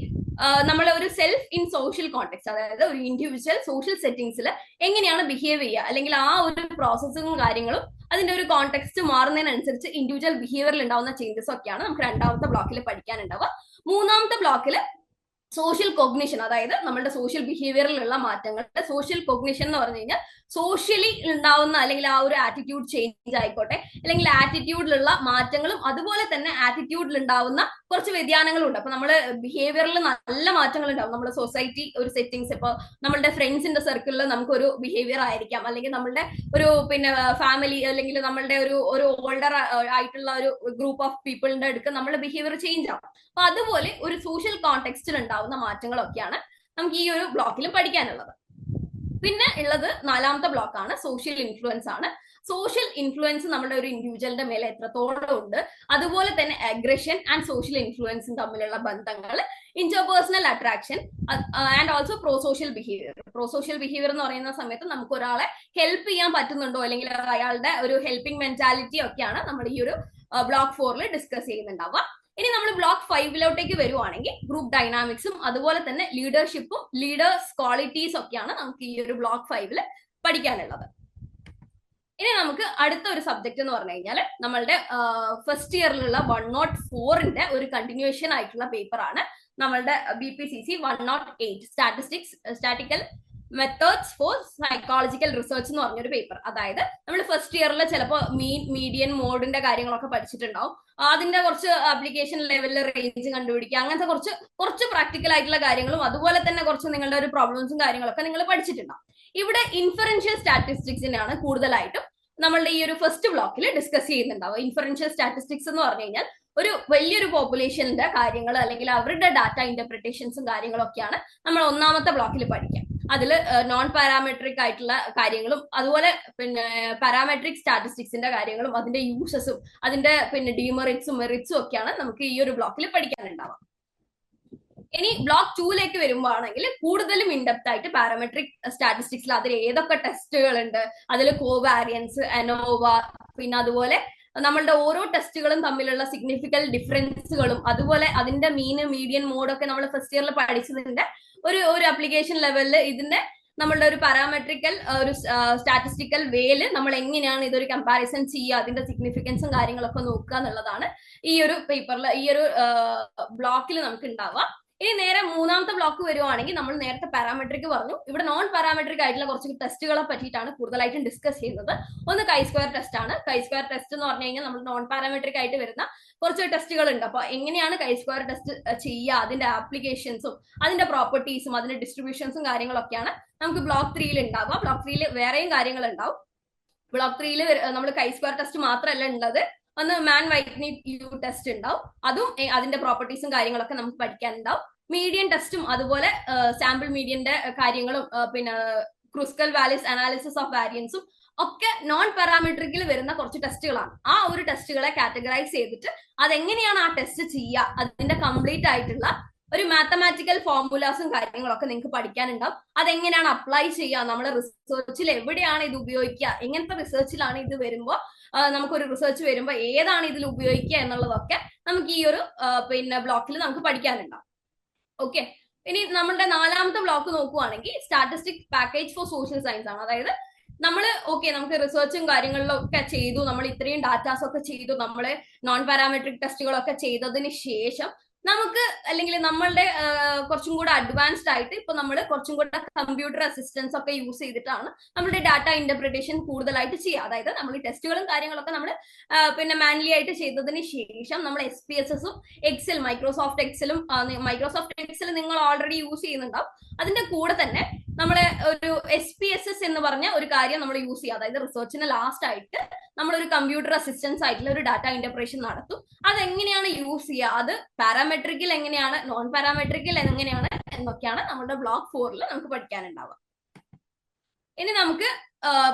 നമ്മൾ ഒരു സെൽഫ് ഇൻ സോഷ്യൽ കോണ്ടെക്സ്റ്റ്, അതായത് ഒരു ഇൻഡിവിജ്വൽ സോഷ്യൽ സെറ്റിംഗ്സിൽ എങ്ങനെയാണ് ബിഹേവ് ചെയ്യുക, അല്ലെങ്കിൽ ആ ഒരു പ്രോസസ്സും കാര്യങ്ങളും അതിന്റെ ഒരു കോണ്ടെക്സ്റ്റ് മാറുന്നതിനനുസരിച്ച് ഇൻഡിവിജ്വൽ ബിഹേവിയറിൽ ഉണ്ടാവുന്ന ചേഞ്ചസ് ഒക്കെയാണ് നമുക്ക് രണ്ടാമത്തെ ബ്ലോക്കിൽ പഠിക്കാനുണ്ടാവുക. മൂന്നാമത്തെ ബ്ലോക്കിൽ സോഷ്യൽ കോഗ്നിഷൻ, അതായത് നമ്മുടെ സോഷ്യൽ ബിഹേവിയറിലുള്ള മാറ്റങ്ങൾ. സോഷ്യൽ കോഗ്നിഷൻ എന്ന് പറഞ്ഞു കഴിഞ്ഞാൽ സോഷ്യലി ഉണ്ടാവുന്ന അല്ലെങ്കിൽ ആ ഒരു ആറ്റിറ്റ്യൂഡ് ചേഞ്ച് ആയിക്കോട്ടെ, അല്ലെങ്കിൽ ആറ്റിറ്റ്യൂഡിലുള്ള മാറ്റങ്ങളും അതുപോലെ തന്നെ ആറ്റിറ്റ്യൂഡിൽ ഉണ്ടാവുന്ന കുറച്ച് വ്യതിയാനങ്ങളും ഉണ്ട്. അപ്പൊ നമ്മുടെ ബിഹേവിയറിൽ നല്ല മാറ്റങ്ങൾ ഉണ്ടാവും. നമ്മുടെ സൊസൈറ്റി ഒരു സെറ്റിംഗ്സ്, ഇപ്പോൾ നമ്മളുടെ ഫ്രണ്ട്സിന്റെ സർക്കിളിൽ നമുക്കൊരു ബിഹേവിയർ ആയിരിക്കാം, അല്ലെങ്കിൽ നമ്മളുടെ ഒരു ഫാമിലി അല്ലെങ്കിൽ നമ്മളുടെ ഒരു ഓൾഡർ ആയിട്ടുള്ള ഒരു ഗ്രൂപ്പ് ഓഫ് പീപ്പിളിന്റെ അടുക്ക് നമ്മുടെ ബിഹേവിയർ ചേഞ്ച് ആവും. അപ്പൊ അതുപോലെ ഒരു സോഷ്യൽ കോണ്ടെക്സ്റ്റിൽ ഉണ്ടാവുന്ന മാറ്റങ്ങളൊക്കെയാണ് നമുക്ക് ഈ ഒരു ബ്ലോക്കിൽ പഠിക്കാനുള്ളത്. പിന്നെ ഉള്ളത് നാലാമത്തെ ബ്ലോക്കാണ് സോഷ്യൽ ഇൻഫ്ലുവൻസ് ആണ്. സോഷ്യൽ ഇൻഫ്ലുവൻസ് നമ്മുടെ ഒരു ഇൻഡിവിജ്വലിന്റെ മേലെ എത്രത്തോളം ഉണ്ട്, അതുപോലെ തന്നെ അഗ്രഷൻ ആൻഡ് സോഷ്യൽ ഇൻഫ്ലുവൻസും തമ്മിലുള്ള ബന്ധങ്ങൾ, interpersonal attraction and also prosocial behaviour എന്ന് പറയുന്ന സമയത്ത് നമുക്ക് ഒരാളെ ഹെൽപ്പ് ചെയ്യാൻ പറ്റുന്നുണ്ടോ, അല്ലെങ്കിൽ അയാളുടെ ഒരു ഹെൽപ്പിംഗ് മെന്റാലിറ്റി ഒക്കെയാണ് നമ്മൾ ഈ ഒരു ബ്ലോക്ക് 4 ഡിസ്കസ് ചെയ്യുന്നുണ്ടാവുക. ഇനി നമ്മൾ ബ്ലോക്ക് 5 വരുവാണെങ്കിൽ ഗ്രൂപ്പ് ഡൈനാമിക്സും അതുപോലെ തന്നെ ലീഡർഷിപ്പും ലീഡേഴ്സ് ക്വാളിറ്റീസ് ഒക്കെയാണ് നമുക്ക് ഈ ഒരു ബ്ലോക്ക് 5 പഠിക്കാനുള്ളത്. ഇനി നമുക്ക് അടുത്ത ഒരു സബ്ജക്ട് എന്ന് പറഞ്ഞു കഴിഞ്ഞാൽ നമ്മളുടെ ഫസ്റ്റ് ഇയറിലുള്ള 104ന്റെ ഒരു കണ്ടിന്യൂഷൻ ആയിട്ടുള്ള പേപ്പർ ആണ് നമ്മളുടെ BPCC 108 statistical methods for psychological research എന്ന് പറഞ്ഞൊരു പേപ്പർ. അതായത് നമ്മൾ ഫസ്റ്റ് ഇയറിൽ ചിലപ്പോൾ മീൻ, മീഡിയൻ, മോഡിന്റെ കാര്യങ്ങളൊക്കെ പഠിച്ചിട്ടുണ്ടാവും. അതിന്റെ കുറച്ച് ആപ്ലിക്കേഷൻ ലെവലിൽ റേഞ്ച് കണ്ടുപിടിക്കുക, അങ്ങനത്തെ കുറച്ച് പ്രാക്ടിക്കൽ ആയിട്ടുള്ള കാര്യങ്ങളും അതുപോലെ തന്നെ കുറച്ച് നിങ്ങളുടെ ഒരു പ്രോബ്ലംസും കാര്യങ്ങളൊക്കെ നിങ്ങൾ പഠിച്ചിട്ടുണ്ടാവും. ഇവിടെ ഇൻഫറൻഷ്യൽ സ്റ്റാറ്റിസ്റ്റിക്സിനാണ് കൂടുതലായിട്ടും നമ്മളുടെ ഈ ഒരു ഫസ്റ്റ് ബ്ലോക്കിൽ ഡിസ്കസ് ചെയ്യുന്നുണ്ടാവും. ഇൻഫറൻഷ്യൽ സ്റ്റാറ്റിസ്റ്റിക്സ് എന്ന് പറഞ്ഞു കഴിഞ്ഞാൽ ഒരു വലിയൊരു പോപ്പുലേഷന്റെ കാര്യങ്ങൾ അല്ലെങ്കിൽ അവരുടെ ഡാറ്റ ഇന്റർപ്രിട്ടേഷൻസും കാര്യങ്ങളൊക്കെയാണ് നമ്മൾ ഒന്നാമത്തെ ബ്ലോക്കിൽ പഠിക്കുക. അതിൽ നോൺ പാരാമെട്രിക് ആയിട്ടുള്ള കാര്യങ്ങളും അതുപോലെ പിന്നെ പാരാമെട്രിക് സ്റ്റാറ്റിസ്റ്റിക്സിന്റെ കാര്യങ്ങളും അതിന്റെ യൂസസും അതിന്റെ പിന്നെ ഡിമെറിറ്റ്സും മെറിറ്റ്സും ഒക്കെയാണ് നമുക്ക് ഈ ഒരു ബ്ലോക്കിൽ പഠിക്കാനുണ്ടാവുക. ഇനി ബ്ലോക്ക് 2ലേക്ക് വരുമ്പോഴാണെങ്കിൽ കൂടുതലും ഇൻഡെപ്ത് ആയിട്ട് പാരാമെട്രിക് സ്റ്റാറ്റിസ്റ്റിക്സിൽ അതിൽ ഏതൊക്കെ ടെസ്റ്റുകൾ ഉണ്ട്, അതിൽ കോവാരിയൻസ്, അനോവ, പിന്നെ അതുപോലെ നമ്മളുടെ ഓരോ ടെസ്റ്റുകളും തമ്മിലുള്ള സിഗ്നിഫിക്കന്റ് ഡിഫറൻസുകളും അതുപോലെ അതിന്റെ മീൻ, മീഡിയൻ, മോഡൊക്കെ നമ്മൾ ഫസ്റ്റ് ഇയറിൽ പഠിച്ചതിന്റെ ഒരു ആപ്ലിക്കേഷൻ ലെവലിൽ ഇതിന്റെ നമ്മളുടെ ഒരു പാരാമെട്രിക്കൽ ഒരു സ്റ്റാറ്റിസ്റ്റിക്കൽ വേയിൽ നമ്മൾ എങ്ങനെയാണ് ഇതൊരു കമ്പാരിസൺ ചെയ്യുക, അതിന്റെ സിഗ്നിഫിക്കൻസും കാര്യങ്ങളൊക്കെ നോക്കുക എന്നുള്ളതാണ് ഈ ഒരു പേപ്പറിൽ ഈ ഒരു ബ്ലോക്കിൽ നമുക്ക് ഉണ്ടാവുക. ഇനി നേരെ മൂന്നാമത്തെ ബ്ലോക്ക് വരുവാണെങ്കിൽ നമ്മൾ നേരത്തെ പാരാമെട്രിക് പറഞ്ഞു. ഇവിടെ നോൺ പാരാമെട്രിക് ആയിട്ടുള്ള കുറച്ച് ടെസ്റ്റുകളെ പറ്റിയിട്ടാണ് കൂടുതലായിട്ടും ഡിസ്കസ് ചെയ്യുന്നത്. ഒന്ന് കൈ-സ്ക്വയർ ടെസ്റ്റ് ആണ്. കൈ-സ്ക്വയർ ടെസ്റ്റ് എന്ന് പറഞ്ഞു കഴിഞ്ഞാൽ നമ്മൾ നോൺ പാരാമെട്രിക് ആയിട്ട് വരുന്ന കുറച്ച് ടെസ്റ്റുകൾ ഉണ്ട്. അപ്പൊ എങ്ങനെയാണ് കൈ-സ്ക്വയർ ടെസ്റ്റ് ചെയ്യുക, അതിന്റെ ആപ്ലിക്കേഷൻസും അതിന്റെ പ്രോപ്പർട്ടീസും അതിന്റെ ഡിസ്ട്രിബ്യൂഷൻസും കാര്യങ്ങളൊക്കെയാണ് നമുക്ക് ബ്ലോക്ക് 3യിൽ ഉണ്ടാവുക. ബ്ലോക്ക് 3യിൽ വേറെയും കാര്യങ്ങൾ ഉണ്ടാവും. ബ്ലോക്ക് 3യിൽ നമ്മൾ കൈ-സ്ക്വയർ ടെസ്റ്റ് മാത്രമല്ല ഉള്ളത്, ഒന്ന് മാൻ വൈറ്റ്നി യു ടെസ്റ്റ് ഉണ്ടാവും. അതും അതിന്റെ പ്രോപ്പർട്ടീസും കാര്യങ്ങളൊക്കെ നമുക്ക് പഠിക്കാനുണ്ടാവും. മീഡിയൻ ടെസ്റ്റും അതുപോലെ സാമ്പിൾ മീഡിയന്റെ കാര്യങ്ങളും പിന്നെ ക്രൂസ്കൽ വാല്യൂസ്, അനാലിസിസ് ഓഫ് വാരിയൻസും ഒക്കെ നോൺ പാരാമെട്രിക്കിൽ വരുന്ന കുറച്ച് ടെസ്റ്റുകളാണ്. ആ ഒരു ടെസ്റ്റുകളെ കാറ്റഗറൈസ് ചെയ്തിട്ട് അതെങ്ങനെയാണ് ആ ടെസ്റ്റ് ചെയ്യുക, അതിന്റെ കംപ്ലീറ്റ് ആയിട്ടുള്ള ഒരു മാത്തമാറ്റിക്കൽ ഫോർമുലാസും കാര്യങ്ങളൊക്കെ നിങ്ങൾക്ക് പഠിക്കാനുണ്ടാവും. അതെങ്ങനെയാണ് അപ്ലൈ ചെയ്യുക, നമ്മുടെ റിസർച്ചിൽ എവിടെയാണ് ഇത് ഉപയോഗിക്കുക, എങ്ങനത്തെ റിസർച്ചിലാണ് ഇത് വരുമ്പോൾ നമുക്കൊരു റിസർച്ച് വരുമ്പോൾ ഏതാണ് ഇതിൽ ഉപയോഗിക്കുക എന്നുള്ളതൊക്കെ നമുക്ക് ഈ ഒരു പിന്നെ ബ്ലോക്കിൽ നമുക്ക് പഠിക്കാനുണ്ടാവും. ഓക്കെ, ഇനി നമ്മളുടെ നാലാമത്തെ ബ്ലോക്ക് നോക്കുവാണെങ്കിൽ statistic package four social science ആണ്. അതായത് നമുക്ക് റിസർച്ചും കാര്യങ്ങളിലും ഒക്കെ ചെയ്തു, നമ്മൾ ഇത്രയും ഡാറ്റാസ് ഒക്കെ ചെയ്തു, നമ്മൾ നോൺ പാരാമെട്രിക് ടെസ്റ്റുകളൊക്കെ ചെയ്തതിന് ശേഷം നമുക്ക് അല്ലെങ്കിൽ നമ്മളുടെ കുറച്ചും കൂടെ അഡ്വാൻസ്ഡ് ആയിട്ട് ഇപ്പൊ നമ്മൾ കുറച്ചും കൂടെ കമ്പ്യൂട്ടർ അസിസ്റ്റൻസ് ഒക്കെ യൂസ് ചെയ്തിട്ടാണ് നമ്മുടെ ഡാറ്റ ഇന്റർപ്രിട്ടേഷൻ കൂടുതലായിട്ട് ചെയ്യുക. അതായത് നമ്മൾ ഈ ടെസ്റ്റുകളും കാര്യങ്ങളൊക്കെ നമ്മൾ പിന്നെ മാനുവലി ആയിട്ട് ചെയ്തതിന് ശേഷം നമ്മൾ SPSS-ഉം എക്സൽ, മൈക്രോസോഫ്റ്റ് എക്സൽ നിങ്ങൾ ഓൾറെഡി യൂസ് ചെയ്യുന്നുണ്ടാവും. അതിന്റെ കൂടെ തന്നെ നമ്മളെ ഒരു SPSS എന്ന് പറഞ്ഞ ഒരു കാര്യം നമ്മൾ യൂസ് ചെയ്യുക. അതായത് റിസർച്ചിന് ലാസ്റ്റ് ആയിട്ട് നമ്മളൊരു കമ്പ്യൂട്ടർ അസിസ്റ്റൻസ് ആയിട്ടുള്ള ഒരു ഡാറ്റ ഇന്റർപ്രിട്ടേഷൻ നടത്തും. അതെങ്ങനെയാണ് യൂസ് ചെയ്യുക, അത് പാരാമെട്രിക്കിൽ എങ്ങനെയാണ്, നോൺ പാരാമെട്രിക്കിൽ എങ്ങനെയാണ് എന്നൊക്കെയാണ് നമ്മുടെ ബ്ലോക്ക് 4ൽ നമുക്ക് പഠിക്കാനുണ്ടാവുക. ഇനി നമുക്ക്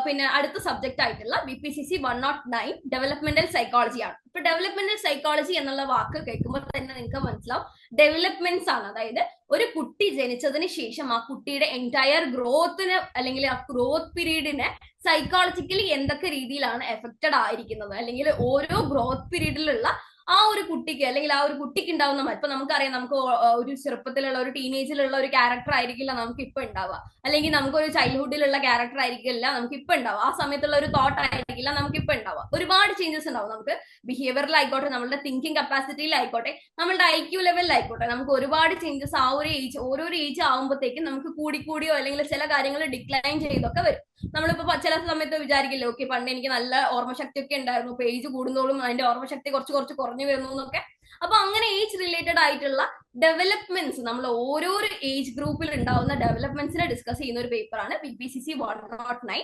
പിന്നെ അടുത്ത സബ്ജക്റ്റ് ആയിട്ടുള്ള BPCC 109 ഡെവലപ്മെന്റൽ സൈക്കോളജി ആണ്. ഇപ്പൊ ഡെവലപ്മെന്റൽ സൈക്കോളജി എന്നുള്ള വാക്ക് കേൾക്കുമ്പോൾ തന്നെ നിങ്ങൾക്ക് മനസ്സിലാവും ഡെവലപ്മെന്റ്സ് ആണ്. അതായത് ഒരു കുട്ടി ജനിച്ചതിന് ശേഷം ആ കുട്ടിയുടെ എൻറ്റയർ ഗ്രോത്തിന് അല്ലെങ്കിൽ ആ ഗ്രോത്ത് പീരീഡിനെ സൈക്കോളജിക്കലി എന്തൊക്കെ രീതിയിലാണ് എഫക്റ്റഡ് ആയിരിക്കുന്നത്, അല്ലെങ്കിൽ ഓരോ ഗ്രോത്ത് പീരീഡിലുള്ള ആ ഒരു കുട്ടിക്ക് അല്ലെങ്കിൽ ആ ഒരു കുട്ടിക്ക് ഉണ്ടാവുന്ന ഇപ്പൊ നമുക്കറിയാം, നമുക്ക് ഒരു ചെറുപ്പത്തിലുള്ള ഒരു ടീനേജിലുള്ള ഒരു ക്യാരക്ടർ ആയിരിക്കില്ല നമുക്ക് ഇപ്പൊ ഉണ്ടാവുക, അല്ലെങ്കിൽ നമുക്കൊരു ചൈൽഡ്ഹുഡിലുള്ള ക്യാരക്ടർ ആയിരിക്കില്ല നമുക്ക് ഇപ്പൊ ഉണ്ടാവുക, ആ സമയത്തുള്ള ഒരു തോട്ട് ആയിരിക്കില്ല നമുക്ക് ഇപ്പൊ ഉണ്ടാവുക. ഒരുപാട് ചേഞ്ചസ് ഉണ്ടാവും. നമുക്ക് ബിഹേവിയറിലായിക്കോട്ടെ, നമ്മളുടെ തിങ്കിങ് കപ്പാസിറ്റിയിലായിക്കോട്ടെ, നമ്മളുടെ IQ ലെവലിലായിക്കോട്ടെ, നമുക്ക് ഒരുപാട് ചേഞ്ചസ് ആ ഒരു ഏജ് ഓരോരോ ഏജ് ആകുമ്പോഴത്തേക്കും നമുക്ക് കൂടിക്കൂടിയോ അല്ലെങ്കിൽ ചില കാര്യങ്ങൾ ഡിക്ലൈൻ ചെയ്തൊക്കെ വരും. നമ്മളിപ്പോ ചില സമയത്ത് വിചാരിക്കില്ലേ, ഓക്കെ പണ്ട് എനിക്ക് നല്ല ഓർമ്മശക്തി ഒക്കെ ഉണ്ടായിരുന്നു, ഇപ്പൊ ഏജ് കൂടുന്നോളും അതിന്റെ ഓർമ്മശക്തി കുറച്ച് കുറഞ്ഞു വരുന്നു എന്നൊക്കെ. അപ്പൊ അങ്ങനെ ഏജ് റിലേറ്റഡ് ആയിട്ടുള്ള ഡെവലപ്മെന്റ്സ്, നമ്മൾ ഓരോരോ ഏജ് ഗ്രൂപ്പിൽ ഉണ്ടാവുന്ന ഡെവലപ്മെന്റ്സിനെ ഡിസ്കസ് ചെയ്യുന്ന ഒരു പേപ്പറാണ് BPCC 109.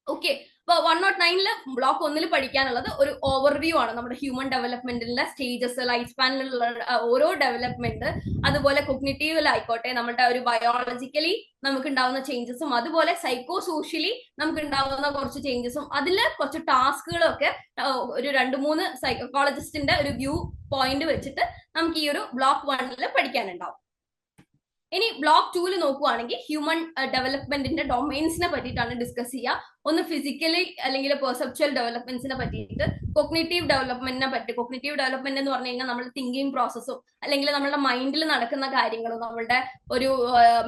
ഓക്കെ, അപ്പൊ 109 ബ്ലോക്ക് 1 പഠിക്കാനുള്ളത് ഒരു ഓവർവ്യൂ ആണ് നമ്മുടെ ഹ്യൂമൻ ഡെവലപ്മെന്റിന്റെ സ്റ്റേജസ്, ലൈഫ് സ്പാനിലുള്ള ഓരോ ഡെവലപ്മെന്റ്, അതുപോലെ കൊഗ്നിറ്റീവിലായിക്കോട്ടെ, നമ്മുടെ ഒരു ബയോളജിക്കലി നമുക്ക് ഉണ്ടാവുന്ന ചേഞ്ചസും, അതുപോലെ സൈക്കോ സോഷ്യലി നമുക്ക് ഉണ്ടാവുന്ന കുറച്ച് ചേഞ്ചസും, അതില് കുറച്ച് ടാസ്കുകളും ഒക്കെ ഒരു 2-3 സൈക്കോളജിസ്റ്റിന്റെ ഒരു വ്യൂ പോയിന്റ് വെച്ചിട്ട് നമുക്ക് ഈ ഒരു ബ്ലോക്ക് 1 പഠിക്കാനുണ്ടാവും. ഇനി ബ്ലോക്ക് 2 നോക്കുവാണെങ്കിൽ ഹ്യൂമൻ ഡെവലപ്മെന്റിന്റെ ഡൊമൈൻസിനെ പറ്റിയിട്ടാണ് ഡിസ്കസ് ചെയ്യുക. ഒന്ന് ഫിസിക്കലി അല്ലെങ്കിൽ പെർസെപ്ച്വൽ ഡെവലപ്മെന്റ്സിനെ പറ്റിയിട്ട്, കൊഗ്നിറ്റീവ് ഡെവലപ്മെന്റിനെ പറ്റി. കൊഗ്നിറ്റീവ് ഡെവലപ്മെന്റ് എന്ന് പറഞ്ഞു കഴിഞ്ഞാൽ നമ്മുടെ തിങ്കിങ് പ്രോസസ്സും അല്ലെങ്കിൽ നമ്മുടെ മൈൻഡിൽ നടക്കുന്ന കാര്യങ്ങളും നമ്മളുടെ ഒരു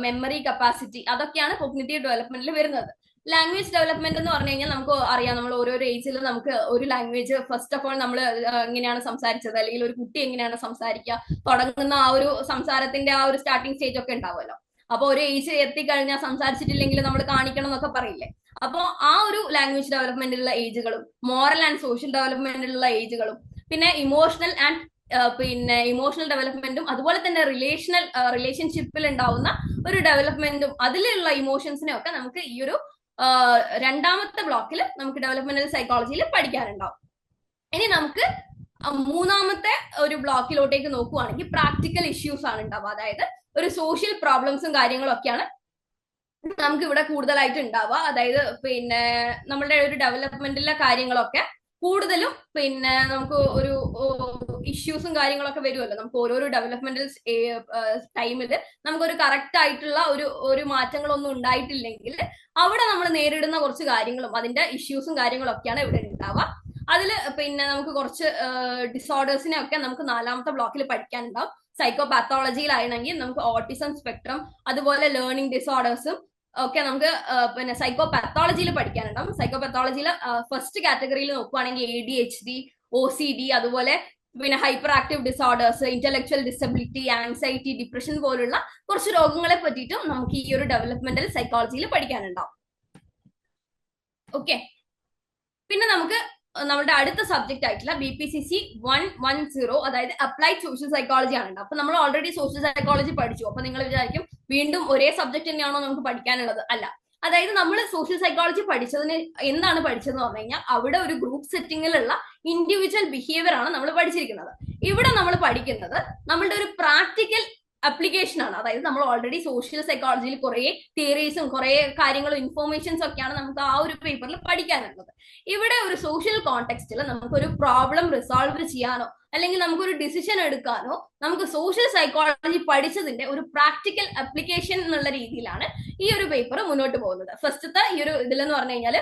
മെമ്മറി കപ്പാസിറ്റി, അതൊക്കെയാണ് കൊഗ്നിറ്റീവ് ഡെവലപ്മെന്റിൽ വരുന്നത്. ലാംഗ്വേജ് ഡെവലപ്മെന്റ് എന്ന് പറഞ്ഞു കഴിഞ്ഞാൽ നമുക്ക് അറിയാം, നമ്മൾ ഓരോരോ ഏജിൽ നമുക്ക് ഒരു ലാംഗ്വേജ് ഫസ്റ്റ് ഓഫ് ഓൾ നമ്മൾ എങ്ങനെയാണ് സംസാരിച്ചത്, അല്ലെങ്കിൽ ഒരു കുട്ടി എങ്ങനെയാണ് സംസാരിക്കുക, തുടങ്ങുന്ന ആ ഒരു സംസാരത്തിന്റെ ആ ഒരു സ്റ്റാർട്ടിങ് സ്റ്റേജ് ഒക്കെ ഉണ്ടാവുമല്ലോ. അപ്പൊ ഒരു ഏജ് എത്തിക്കഴിഞ്ഞാൽ സംസാരിച്ചിട്ടില്ലെങ്കിൽ നമ്മൾ കാണിക്കണം എന്നൊക്കെ പറയില്ലേ. അപ്പൊ ആ ഒരു ലാംഗ്വേജ് ഡെവലപ്മെന്റിലുള്ള ഏജുകളും മോറൽ ആൻഡ് സോഷ്യൽ ഡെവലപ്മെന്റിലുള്ള ഏജുകളും പിന്നെ ഇമോഷണൽ ഡെവലപ്മെന്റും അതുപോലെ തന്നെ റിലേഷൻഷിപ്പിൽ ഉണ്ടാവുന്ന ഒരു ഡെവലപ്മെന്റും അതിലുള്ള ഇമോഷൻസിനെ ഒക്കെ നമുക്ക് ഈ ഒരു രണ്ടാമത്തെ ബ്ലോക്കിൽ നമുക്ക് ഡെവലപ്മെന്റൽ സൈക്കോളജിയിൽ പഠിക്കാനുണ്ടാവും. ഇനി നമുക്ക് മൂന്നാമത്തെ ഒരു ബ്ലോക്കിലോട്ടേക്ക് നോക്കുവാണെങ്കിൽ പ്രാക്ടിക്കൽ ഇഷ്യൂസ് ആണ് ഉണ്ടാവുക. അതായത് ഒരു സോഷ്യൽ പ്രോബ്ലംസും കാര്യങ്ങളും ഒക്കെയാണ് നമുക്ക് ഇവിടെ കൂടുതലായിട്ട് ഉണ്ടാവുക. അതായത് നമ്മളുടെ ഒരു ഡെവലപ്മെന്റിലെ കാര്യങ്ങളൊക്കെ കൂടുതലും നമുക്ക് ഒരു ഇഷ്യൂസും കാര്യങ്ങളൊക്കെ വരുമല്ലോ. നമുക്ക് ഓരോരോ ഡെവലപ്മെന്റൽ ടൈമില് നമുക്കൊരു കറക്റ്റ് ആയിട്ടുള്ള ഒരു മാറ്റങ്ങളൊന്നും ഉണ്ടായിട്ടില്ലെങ്കിൽ അവിടെ നമ്മൾ നേരിടുന്ന കുറച്ച് കാര്യങ്ങളും അതിന്റെ ഇഷ്യൂസും കാര്യങ്ങളൊക്കെയാണ് ഇവിടെ ഉണ്ടാവുക. അതില് നമുക്ക് കുറച്ച് ഡിസോർഡേഴ്സിനെ ഒക്കെ നമുക്ക് നാലാമത്തെ ബ്ലോക്കിൽ പഠിക്കാനുണ്ടാവും. സൈക്കോ പാത്തോളജിയിലാണെങ്കിൽ നമുക്ക് ഓട്ടിസം സ്പെക്ട്രം അതുപോലെ ലേണിംഗ് ഡിസോർഡേഴ്സും ഒക്കെ നമുക്ക് സൈക്കോ പാത്തോളജിയിൽ പഠിക്കാനുണ്ടാവും. സൈക്കോ പാത്തോളജിയിൽ ഫസ്റ്റ് കാറ്റഗറിയിൽ നോക്കുവാണെങ്കിൽ ADHD, OCD, അതുപോലെ hyper active disorders, intellectual disability, anxiety, depression പോലുള്ള കുറച്ച് രോഗങ്ങളെ പറ്റിയിട്ടും നമുക്ക് ഈ ഒരു ഡെവലപ്മെന്റൽ സൈക്കോളജിയിൽ പഠിക്കാനുണ്ടാവും. ഓക്കെ, പിന്നെ നമുക്ക് നമ്മുടെ അടുത്ത സബ്ജക്ട് ആയിട്ടുള്ള BPCC 110 അതായത് അപ്ലൈഡ് സോഷ്യൽ സൈക്കോളജി ആണ്. അപ്പൊ നമ്മൾ ഓൾറെഡി സോഷ്യൽ സൈക്കോളജി പഠിച്ചു. അപ്പൊ നിങ്ങൾ വിചാരിക്കും വീണ്ടും ഒരേ സബ്ജക്ട് തന്നെയാണോ നമുക്ക് പഠിക്കാനുള്ളത്? അല്ല. അതായത് നമ്മൾ സോഷ്യൽ സൈക്കോളജി പഠിച്ചതിന് എന്താണ് പഠിച്ചതെന്ന് പറഞ്ഞു കഴിഞ്ഞാൽ അവിടെ ഒരു ഗ്രൂപ്പ് സെറ്റിങ്ങിലുള്ള ഇൻഡിവിജ്വൽ ബിഹേവിയർ ആണ് നമ്മൾ പഠിച്ചിരിക്കുന്നത്. ഇവിടെ നമ്മൾ പഠിക്കുന്നത് നമ്മളുടെ ഒരു പ്രാക്ടിക്കൽ അപ്ലിക്കേഷൻ ആണ്. അതായത് നമ്മൾ ഓൾറെഡി സോഷ്യൽ സൈക്കോളജിയിൽ കുറെ തിയറീസും കുറെ കാര്യങ്ങളും ഇൻഫോർമേഷൻസും ഒക്കെയാണ് നമുക്ക് ആ ഒരു പേപ്പറിൽ പഠിക്കാനുള്ളത്. ഇവിടെ ഒരു സോഷ്യൽ കോണ്ടെക്സ്റ്റിൽ നമുക്കൊരു പ്രോബ്ലം റിസോൾവ് ചെയ്യാനോ അല്ലെങ്കിൽ നമുക്കൊരു ഡിസിഷൻ എടുക്കാനോ നമുക്ക് സോഷ്യൽ സൈക്കോളജി പഠിച്ചതിന്റെ ഒരു പ്രാക്ടിക്കൽ അപ്ലിക്കേഷൻ എന്നുള്ള രീതിയിലാണ് ഈ ഒരു പേപ്പർ മുന്നോട്ട് പോകുന്നത്. ഫസ്റ്റത്തെ ഈ ഒരു ഇതിലെന്ന് പറഞ്ഞു കഴിഞ്ഞാൽ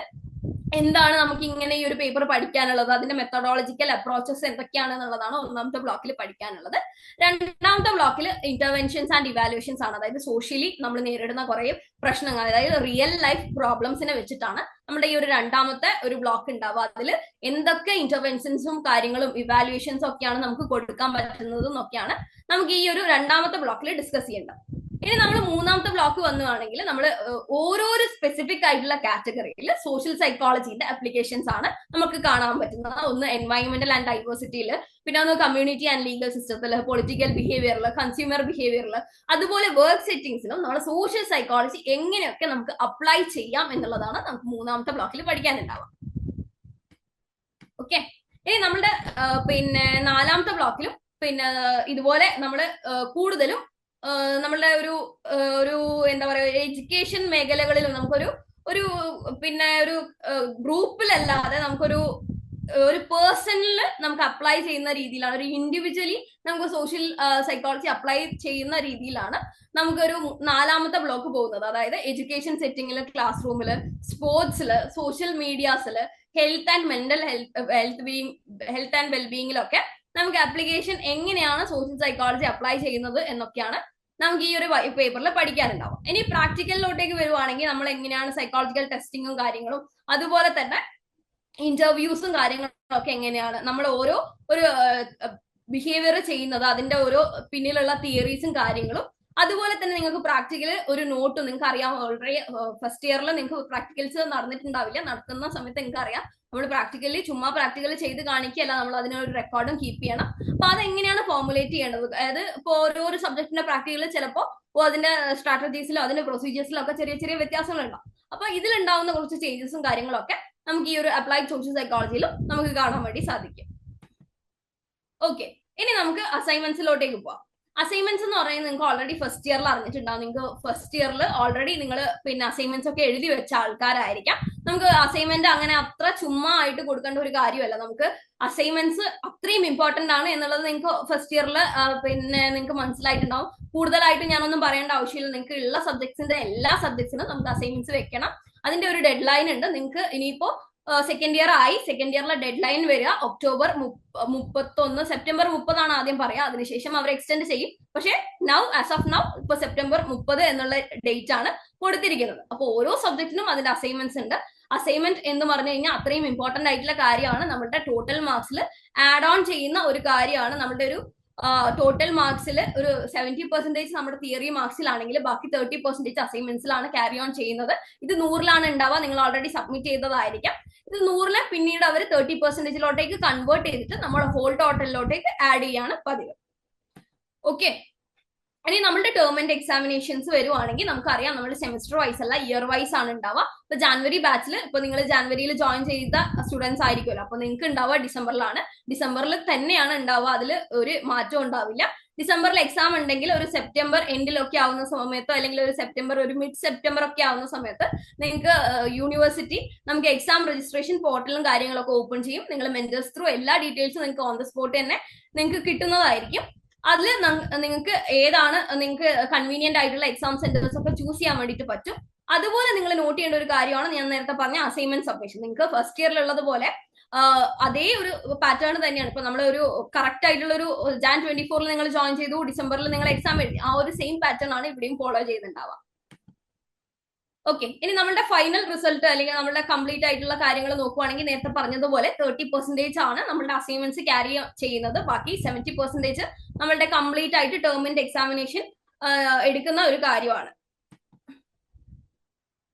എന്താണ് നമുക്ക് ഇങ്ങനെ ഈ ഒരു പേപ്പർ പഠിക്കാനുള്ളത്, അതിന്റെ മെത്തഡോളജിക്കൽ അപ്രോച്ചസ് എന്തൊക്കെയാണെന്നുള്ളതാണ് ഒന്നാമത്തെ ബ്ലോക്കിൽ പഠിക്കാനുള്ളത്. രണ്ടാമത്തെ ബ്ലോക്കിൽ ഇന്റർവെൻഷൻസ് ആൻഡ് ഇവാലുവേഷൻസ് ആണ്. അതായത് സോഷ്യലി നമ്മൾ നേരിടുന്ന കുറെ പ്രശ്നങ്ങൾ, അതായത് റിയൽ ലൈഫ് പ്രോബ്ലംസിനെ വെച്ചിട്ടാണ് നമ്മുടെ ഈ ഒരു രണ്ടാമത്തെ ഒരു ബ്ലോക്ക് ഉണ്ടാവുക. അതിൽ എന്തൊക്കെ ഇന്റർവെൻഷൻസും കാര്യങ്ങളും ഇവാലുവേഷൻസും ഒക്കെയാണ് നമുക്ക് കൊടുക്കാൻ പറ്റുന്നതും ഒക്കെയാണ് നമുക്ക് ഈ ഒരു രണ്ടാമത്തെ ബ്ലോക്കിൽ ഡിസ്കസ് ചെയ്യേണ്ടത്. ഇനി നമ്മൾ മൂന്നാമത്തെ ബ്ലോക്ക് വന്നുവാണെങ്കിൽ നമ്മൾ ഓരോരോ സ്പെസിഫിക് ആയിട്ടുള്ള കാറ്റഗറിയിൽ സോഷ്യൽ സൈക്കോളജിന്റെ അപ്ലിക്കേഷൻസ് ആണ് നമുക്ക് കാണാൻ പറ്റുന്നത്. ഒന്ന് എൻവയോൺമെന്റൽ ആൻഡ് ഡൈവേഴ്സിറ്റിയിൽ, പിന്നെ ഒന്ന് കമ്മ്യൂണിറ്റി ആൻഡ് ലീഗൽ സിസ്റ്റത്തിൽ, പൊളിറ്റിക്കൽ ബിഹേവിയറിൽ, കൺസ്യൂമർ ബിഹേവിയറിൽ, അതുപോലെ വർക്ക് സെറ്റിംഗ്സിലും നമ്മൾ സോഷ്യൽ സൈക്കോളജി എങ്ങനെയൊക്കെ നമുക്ക് അപ്ലൈ ചെയ്യാം എന്നുള്ളതാണ് നമുക്ക് മൂന്നാമത്തെ ബ്ലോക്കിൽ പഠിക്കാനുണ്ടാവുക. ഓക്കെ, ഇനി നമ്മുടെ നാലാമത്തെ ബ്ലോക്കിലും ഇതുപോലെ നമ്മൾ കൂടുതലും നമ്മളുടെ ഒരു എന്താ പറയുക എഡ്യൂക്കേഷൻ മേഖലകളിൽ നമുക്കൊരു ഒരു ഗ്രൂപ്പിലല്ലാതെ നമുക്കൊരു പേഴ്സണിൽ നമുക്ക് അപ്ലൈ ചെയ്യുന്ന രീതിയിലാണ്, ഒരു ഇൻഡിവിജ്വലി നമുക്ക് സോഷ്യൽ സൈക്കോളജി അപ്ലൈ ചെയ്യുന്ന രീതിയിലാണ് നമുക്കൊരു നാലാമത്തെ ബ്ലോക്ക് പോകുന്നത്. അതായത് എഡ്യൂക്കേഷൻ സെറ്റിംഗിൽ, ക്ലാസ് റൂമിൽ, സ്പോർട്സിൽ, സോഷ്യൽ മീഡിയാസിൽ, health and mental health and വെൽബീയിങ്ങിലൊക്കെ നമുക്ക് ആപ്ലിക്കേഷൻ എങ്ങനെയാണ് സോഷ്യൽ സൈക്കോളജി അപ്ലൈ ചെയ്യുന്നത് എന്നൊക്കെയാണ് നമുക്ക് ഈ ഒരു പേപ്പറിൽ പഠിക്കാനുണ്ടാവും. ഇനി പ്രാക്ടിക്കലിലോട്ടേക്ക് വരുവാണെങ്കിൽ നമ്മൾ എങ്ങനെയാണ് സൈക്കോളജിക്കൽ ടെസ്റ്റിങ്ങും കാര്യങ്ങളും അതുപോലെ തന്നെ ഇന്റർവ്യൂസും കാര്യങ്ങളും ഒക്കെ എങ്ങനെയാണ് നമ്മൾ ഓരോ ഒരു ബിഹേവിയർ ചെയ്യുന്നത്, അതിന്റെ ഓരോ പിന്നിലുള്ള തിയറീസും കാര്യങ്ങളും, അതുപോലെ തന്നെ നിങ്ങൾക്ക് പ്രാക്ടിക്കൽ ഒരു നോട്ട് നിങ്ങൾക്ക് അറിയാം. ഓൾറെഡി ഫസ്റ്റ് ഇയറിൽ നിങ്ങൾക്ക് പ്രാക്ടിക്കൽസ് നടന്നിട്ടുണ്ടാവില്ല. നടക്കുന്ന സമയത്ത് നിങ്ങൾക്ക് അറിയാം നമ്മൾ ചുമ്മാ പ്രാക്ടിക്കൽ ചെയ്ത് കാണിക്കുകയല്ല, നമ്മൾ അതിനൊരു റെക്കോർഡും കീപ്പ് ചെയ്യണം. അപ്പൊ അതെങ്ങനെയാണ് ഫോർമുലേറ്റ് ചെയ്യേണ്ടത്, അതായത് ഇപ്പോൾ ഓരോരോ സബ്ജക്റ്റിന്റെ പ്രാക്ടിക്കൽ ചിലപ്പോൾ അതിന്റെ സ്ട്രാറ്റജീസിലോ അതിന്റെ പ്രൊസീജിയേഴ്സിലോ ഒക്കെ ചെറിയ ചെറിയ വ്യത്യാസങ്ങൾ ഉണ്ടാവും. അപ്പൊ ഇതിലുണ്ടാവുന്ന കുറച്ച് ചേഞ്ചസും കാര്യങ്ങളൊക്കെ നമുക്ക് ഈ ഒരു അപ്ലൈഡ് സോഷ്യൽ സൈക്കോളജിയിലും നമുക്ക് കാണാൻ വേണ്ടി സാധിക്കും. ഓക്കെ, ഇനി നമുക്ക് അസൈൻമെന്റ്സിലോട്ടേക്ക് പോവാം. അസൈൻമെന്റ്സ് എന്ന് പറയുന്നത് നിങ്ങൾക്ക് ഓൾറെഡി ഫസ്റ്റ് ഇയറിൽ അറിഞ്ഞിട്ടുണ്ടാവും. നിങ്ങൾക്ക് ഫസ്റ്റ് ഇയറിൽ ഓൾറെഡി നിങ്ങൾ അസൈൻമെന്റ്സ് ഒക്കെ എഴുതി വെച്ച ആൾക്കാരായിരിക്കാം. നമുക്ക് അസൈൻമെന്റ് അങ്ങനെ അത്ര ചുമ്മാ ആയിട്ട് കൊടുക്കേണ്ട ഒരു കാര്യമല്ല. നമുക്ക് അസൈൻമെന്റ്സ് അത്രയും ഇമ്പോർട്ടന്റ് ആണ് എന്നുള്ളത് നിങ്ങൾക്ക് ഫസ്റ്റ് ഇയറിൽ നിങ്ങൾക്ക് മനസ്സിലായിട്ടുണ്ടാവും. കൂടുതലായിട്ട് ഞാനൊന്നും പറയേണ്ട ആവശ്യമില്ല. നിങ്ങൾക്ക് ഉള്ള സബ്ജക്ട്സിന്റെ എല്ലാ സബ്ജക്ട്സിനും നമുക്ക് അസൈൻമെന്റ്സ് വെക്കണം. അതിന്റെ ഒരു ഡെഡ് ലൈൻ ഉണ്ട്. നിങ്ങൾക്ക് ഇനിയിപ്പോ സെക്കൻഡ് ഇയർ ആയി, സെക്കൻഡ് ഇയറിലെ ഡെഡ് ലൈൻ വരിക ഒക്ടോബർ 31, സെപ്റ്റംബർ 30 അതികം പറയാം. അതിനുശേഷം അവർ എക്സ്റ്റെൻഡ് ചെയ്യും. പക്ഷെ ആസ് ഓഫ് നൗ ഇപ്പൊ സെപ്റ്റംബർ 30 എന്നുള്ള ഡേറ്റ് ആണ് കൊടുത്തിരിക്കുന്നത്. അപ്പൊ ഓരോ സബ്ജക്റ്റിനും അതിന്റെ അസൈൻമെന്റ്സ് ഉണ്ട്. അസൈൻമെന്റ് എന്ന് പറഞ്ഞു കഴിഞ്ഞാൽ അത്രയും ഇമ്പോർട്ടന്റ് ആയിട്ടുള്ള കാര്യമാണ്. നമ്മുടെ ടോട്ടൽ മാർക്സിൽ ആഡ് ഓൺ ചെയ്യുന്ന ഒരു കാര്യമാണ്. നമ്മുടെ ഒരു ടോട്ടൽ മാർക്സിൽ ഒരു 70% നമ്മുടെ തിയറി മാർക്സിലാണെങ്കിൽ ബാക്കി 30% അസൈൻമെന്റ്സിലാണ് ക്യാരി ഓൺ ചെയ്യുന്നത്. ഇത് 100ലാണ് ഉണ്ടാവുക, നിങ്ങൾ ഓൾറെഡി സബ്മിറ്റ് ചെയ്തതായിരിക്കാം. ഇത് 100 പിന്നീട് അവർ 30%ലോട്ടേക്ക് കൺവേർട്ട് ചെയ്തിട്ട് നമ്മുടെ ഹോൾ ടോട്ടലിലോട്ടേക്ക് ആഡ് ചെയ്യാണ് പതിവ്. ഓക്കെ, ഇനി നമ്മുടെ ടേം ആൻഡ് എക്സാമിനേഷൻസ് വരുവാണെങ്കിൽ നമുക്കറിയാം നമ്മൾ സെമിസ്റ്റർ വൈസ് അല്ല ഇയർ വൈസ് ആണ് ഉണ്ടാവുക. ഇപ്പൊ ജാനുവരി ബാച്ചിൽ ഇപ്പൊ നിങ്ങൾ ജാനുവരിയിൽ ജോയിൻ ചെയ്ത സ്റ്റുഡൻസ് ആയിരിക്കുമല്ലോ, അപ്പൊ നിങ്ങൾക്ക് ഉണ്ടാവുക ഡിസംബറിലാണ്. ഡിസംബറിൽ തന്നെയാണ് ഉണ്ടാവുക, അതിൽ ഒരു മാറ്റം ഉണ്ടാവില്ല. ഡിസംബറിൽ എക്സാം ഉണ്ടെങ്കിൽ ഒരു സെപ്റ്റംബർ എൻഡിലൊക്കെ ആവുന്ന സമയത്തോ അല്ലെങ്കിൽ ഒരു സെപ്റ്റംബർ ഒരു മിഡ് സെപ്റ്റംബർ ഒക്കെ ആവുന്ന സമയത്ത് നിങ്ങൾക്ക് യൂണിവേഴ്സിറ്റി നമുക്ക് എക്സാം രജിസ്ട്രേഷൻ പോർട്ടലും കാര്യങ്ങളൊക്കെ ഓപ്പൺ ചെയ്യും. നിങ്ങൾ മെന്റേഴ്സ് ത്രൂ എല്ലാ ഡീറ്റെയിൽസും നിങ്ങൾക്ക് ഓൺ ദ സ്പോട്ട് തന്നെ നിങ്ങൾക്ക് കിട്ടുന്നതായിരിക്കും. അതിൽ നിങ്ങൾക്ക് ഏതാണ് നിങ്ങൾക്ക് കൺവീനിയന്റ് ആയിട്ടുള്ള എക്സാം സെന്റേഴ്സ് ഒക്കെ ചൂസ് ചെയ്യാൻ വേണ്ടിയിട്ട് പറ്റും. അതുപോലെ നിങ്ങൾ നോട്ട് ചെയ്യേണ്ട ഒരു കാര്യമാണ് ഞാൻ നേരത്തെ പറഞ്ഞ അസൈൻമെന്റ് സബ്മിഷൻ. നിങ്ങൾക്ക് ഫസ്റ്റ് ഇയറിലുള്ളത് പോലെ അതേ ഒരു പാറ്റേൺ തന്നെയാണ്. ഇപ്പൊ നമ്മൾ ഒരു കറക്റ്റ് ആയിട്ടുള്ള ഒരു Jan 24 നിങ്ങൾ ജോയിൻ ചെയ്തു, ഡിസംബറിൽ നിങ്ങൾ എക്സാം എഴുതി, ആ ഒരു സെയിം പാറ്റേൺ ആണ് ഇവിടെയും ഫോളോ ചെയ്യുന്നുണ്ടാവുക. ഓക്കെ, ഇനി നമ്മുടെ ഫൈനൽ റിസൾട്ട് അല്ലെങ്കിൽ നമ്മുടെ കംപ്ലീറ്റ് ആയിട്ടുള്ള കാര്യങ്ങൾ നോക്കുവാണെങ്കിൽ നേരത്തെ പറഞ്ഞതുപോലെ 30% ആണ് നമ്മുടെ അസൈൻമെന്റ്സ് ക്യാരി ചെയ്യുന്നത്. ബാക്കി 70% നമ്മളുടെ കംപ്ലീറ്റ് ആയിട്ട് ടേം ആൻഡ് എക്സാമിനേഷൻ എടുക്കുന്ന ഒരു കാര്യമാണ്.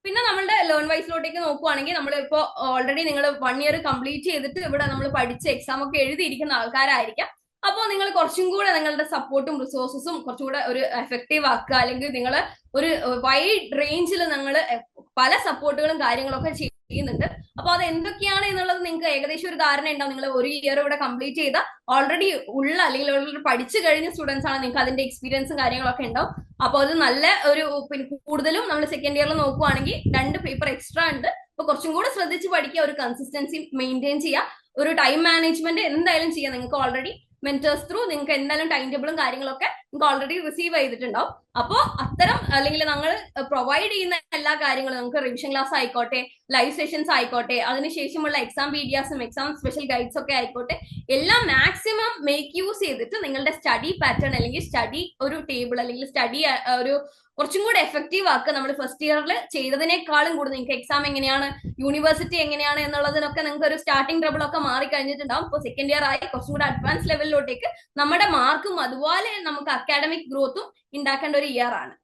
പിന്നെ നമ്മളുടെ ലേൺ വൈസിലോട്ടേക്ക് നോക്കുവാണെങ്കിൽ നമ്മളിപ്പോ ഓൾറെഡി നിങ്ങൾ 1 ഇയർ കംപ്ലീറ്റ് ചെയ്തിട്ട് ഇവിടെ നമ്മൾ പഠിച്ച് എക്സാം ഒക്കെ എഴുതിയിരിക്കുന്ന ആൾക്കാരായിരിക്കാം. അപ്പോൾ നിങ്ങൾ കുറച്ചും കൂടെ നിങ്ങളുടെ സപ്പോർട്ടും റിസോഴ്സസും കുറച്ചും കൂടെ ഒരു എഫക്റ്റീവ് ആക്കുക, അല്ലെങ്കിൽ നിങ്ങൾ ഒരു വൈഡ് റേഞ്ചിൽ നിങ്ങൾ പല സപ്പോർട്ടുകളും കാര്യങ്ങളൊക്കെ ചെയ്യുന്നുണ്ട്. അപ്പൊ അത് എന്തൊക്കെയാണ് എന്നുള്ളത് നിങ്ങൾക്ക് ഏകദേശം ഒരു ധാരണ ഉണ്ടാവും. നിങ്ങൾ ഒരു ഇയർ ഇവിടെ കംപ്ലീറ്റ് ചെയ്ത ഓൾറെഡി ഉള്ള അല്ലെങ്കിൽ ഓൾറെഡി പഠിച്ചു കഴിഞ്ഞ സ്റ്റുഡൻസ് ആണ്, നിങ്ങൾക്ക് അതിന്റെ എക്സ്പീരിയൻസും കാര്യങ്ങളൊക്കെ ഉണ്ടാവും. അപ്പോൾ അത് നല്ല ഒരു കൂടുതലും നമ്മൾ സെക്കൻഡ് ഇയറിൽ നോക്കുവാണെങ്കിൽ 2 പേപ്പർ എക്സ്ട്രാ ഉണ്ട്. അപ്പൊ കുറച്ചും കൂടെ ശ്രദ്ധിച്ച് പഠിക്കുക, ഒരു കൺസിസ്റ്റൻസി മെയിൻറ്റെയിൻ ചെയ്യുക, ഒരു ടൈം മാനേജ്മെന്റ് എന്തായാലും ചെയ്യാം. നിങ്ങൾക്ക് ഓൾറെഡി മെന്റേഴ്സ് ത്രൂ നിങ്ങൾക്ക് എന്തായാലും ടൈം ടേബിളും കാര്യങ്ങളൊക്കെ നിങ്ങൾക്ക് ഓൾറെഡി റിസീവ് ചെയ്തിട്ടുണ്ടാവും. അപ്പോൾ അത്തരം അല്ലെങ്കിൽ ഞങ്ങൾ പ്രൊവൈഡ് ചെയ്യുന്ന എല്ലാ കാര്യങ്ങളും നമുക്ക് റിവിഷൻ ക്ലാസ് ആയിക്കോട്ടെ, ലൈവ് സെഷൻസ് ആയിക്കോട്ടെ, അതിനുശേഷമുള്ള എക്സാം പീഡിയാസും എക്സാം സ്പെഷ്യൽ ഗൈഡ്സ് ഒക്കെ ആയിക്കോട്ടെ, എല്ലാം മാക്സിമം മേക്ക് യൂസ് ചെയ്തിട്ട് നിങ്ങളുടെ സ്റ്റഡി പാറ്റേൺ അല്ലെങ്കിൽ സ്റ്റഡി ഒരു ടേബിൾ അല്ലെങ്കിൽ സ്റ്റഡി ഒരു കുറച്ചും കൂടെ എഫക്റ്റീവ് ആക്കുക. നമ്മൾ ഫസ്റ്റ് ഇയറിൽ ചെയ്തതിനേക്കാളും കൂടുതൽ നിങ്ങൾക്ക് എക്സാം എങ്ങനെയാണ്, യൂണിവേഴ്സിറ്റി എങ്ങനെയാണ് എന്നുള്ളതിനൊക്കെ നിങ്ങൾക്ക് ഒരു സ്റ്റാർട്ടിംഗ് ട്രബിൾ ഒക്കെ മാറിക്കഴിഞ്ഞിട്ടുണ്ടാവും. ഇപ്പോൾ സെക്കൻഡ് ഇയർ ആയി കുറച്ചും കൂടെ അഡ്വാൻസ് ലെവലിലോട്ടേക്ക് നമ്മുടെ മാർക്കും അതുപോലെ നമുക്ക് അക്കാഡമിക് ഗ്രോത്തും ഉണ്ടാക്കേണ്ട ഒരു ഇയർ ആണ്.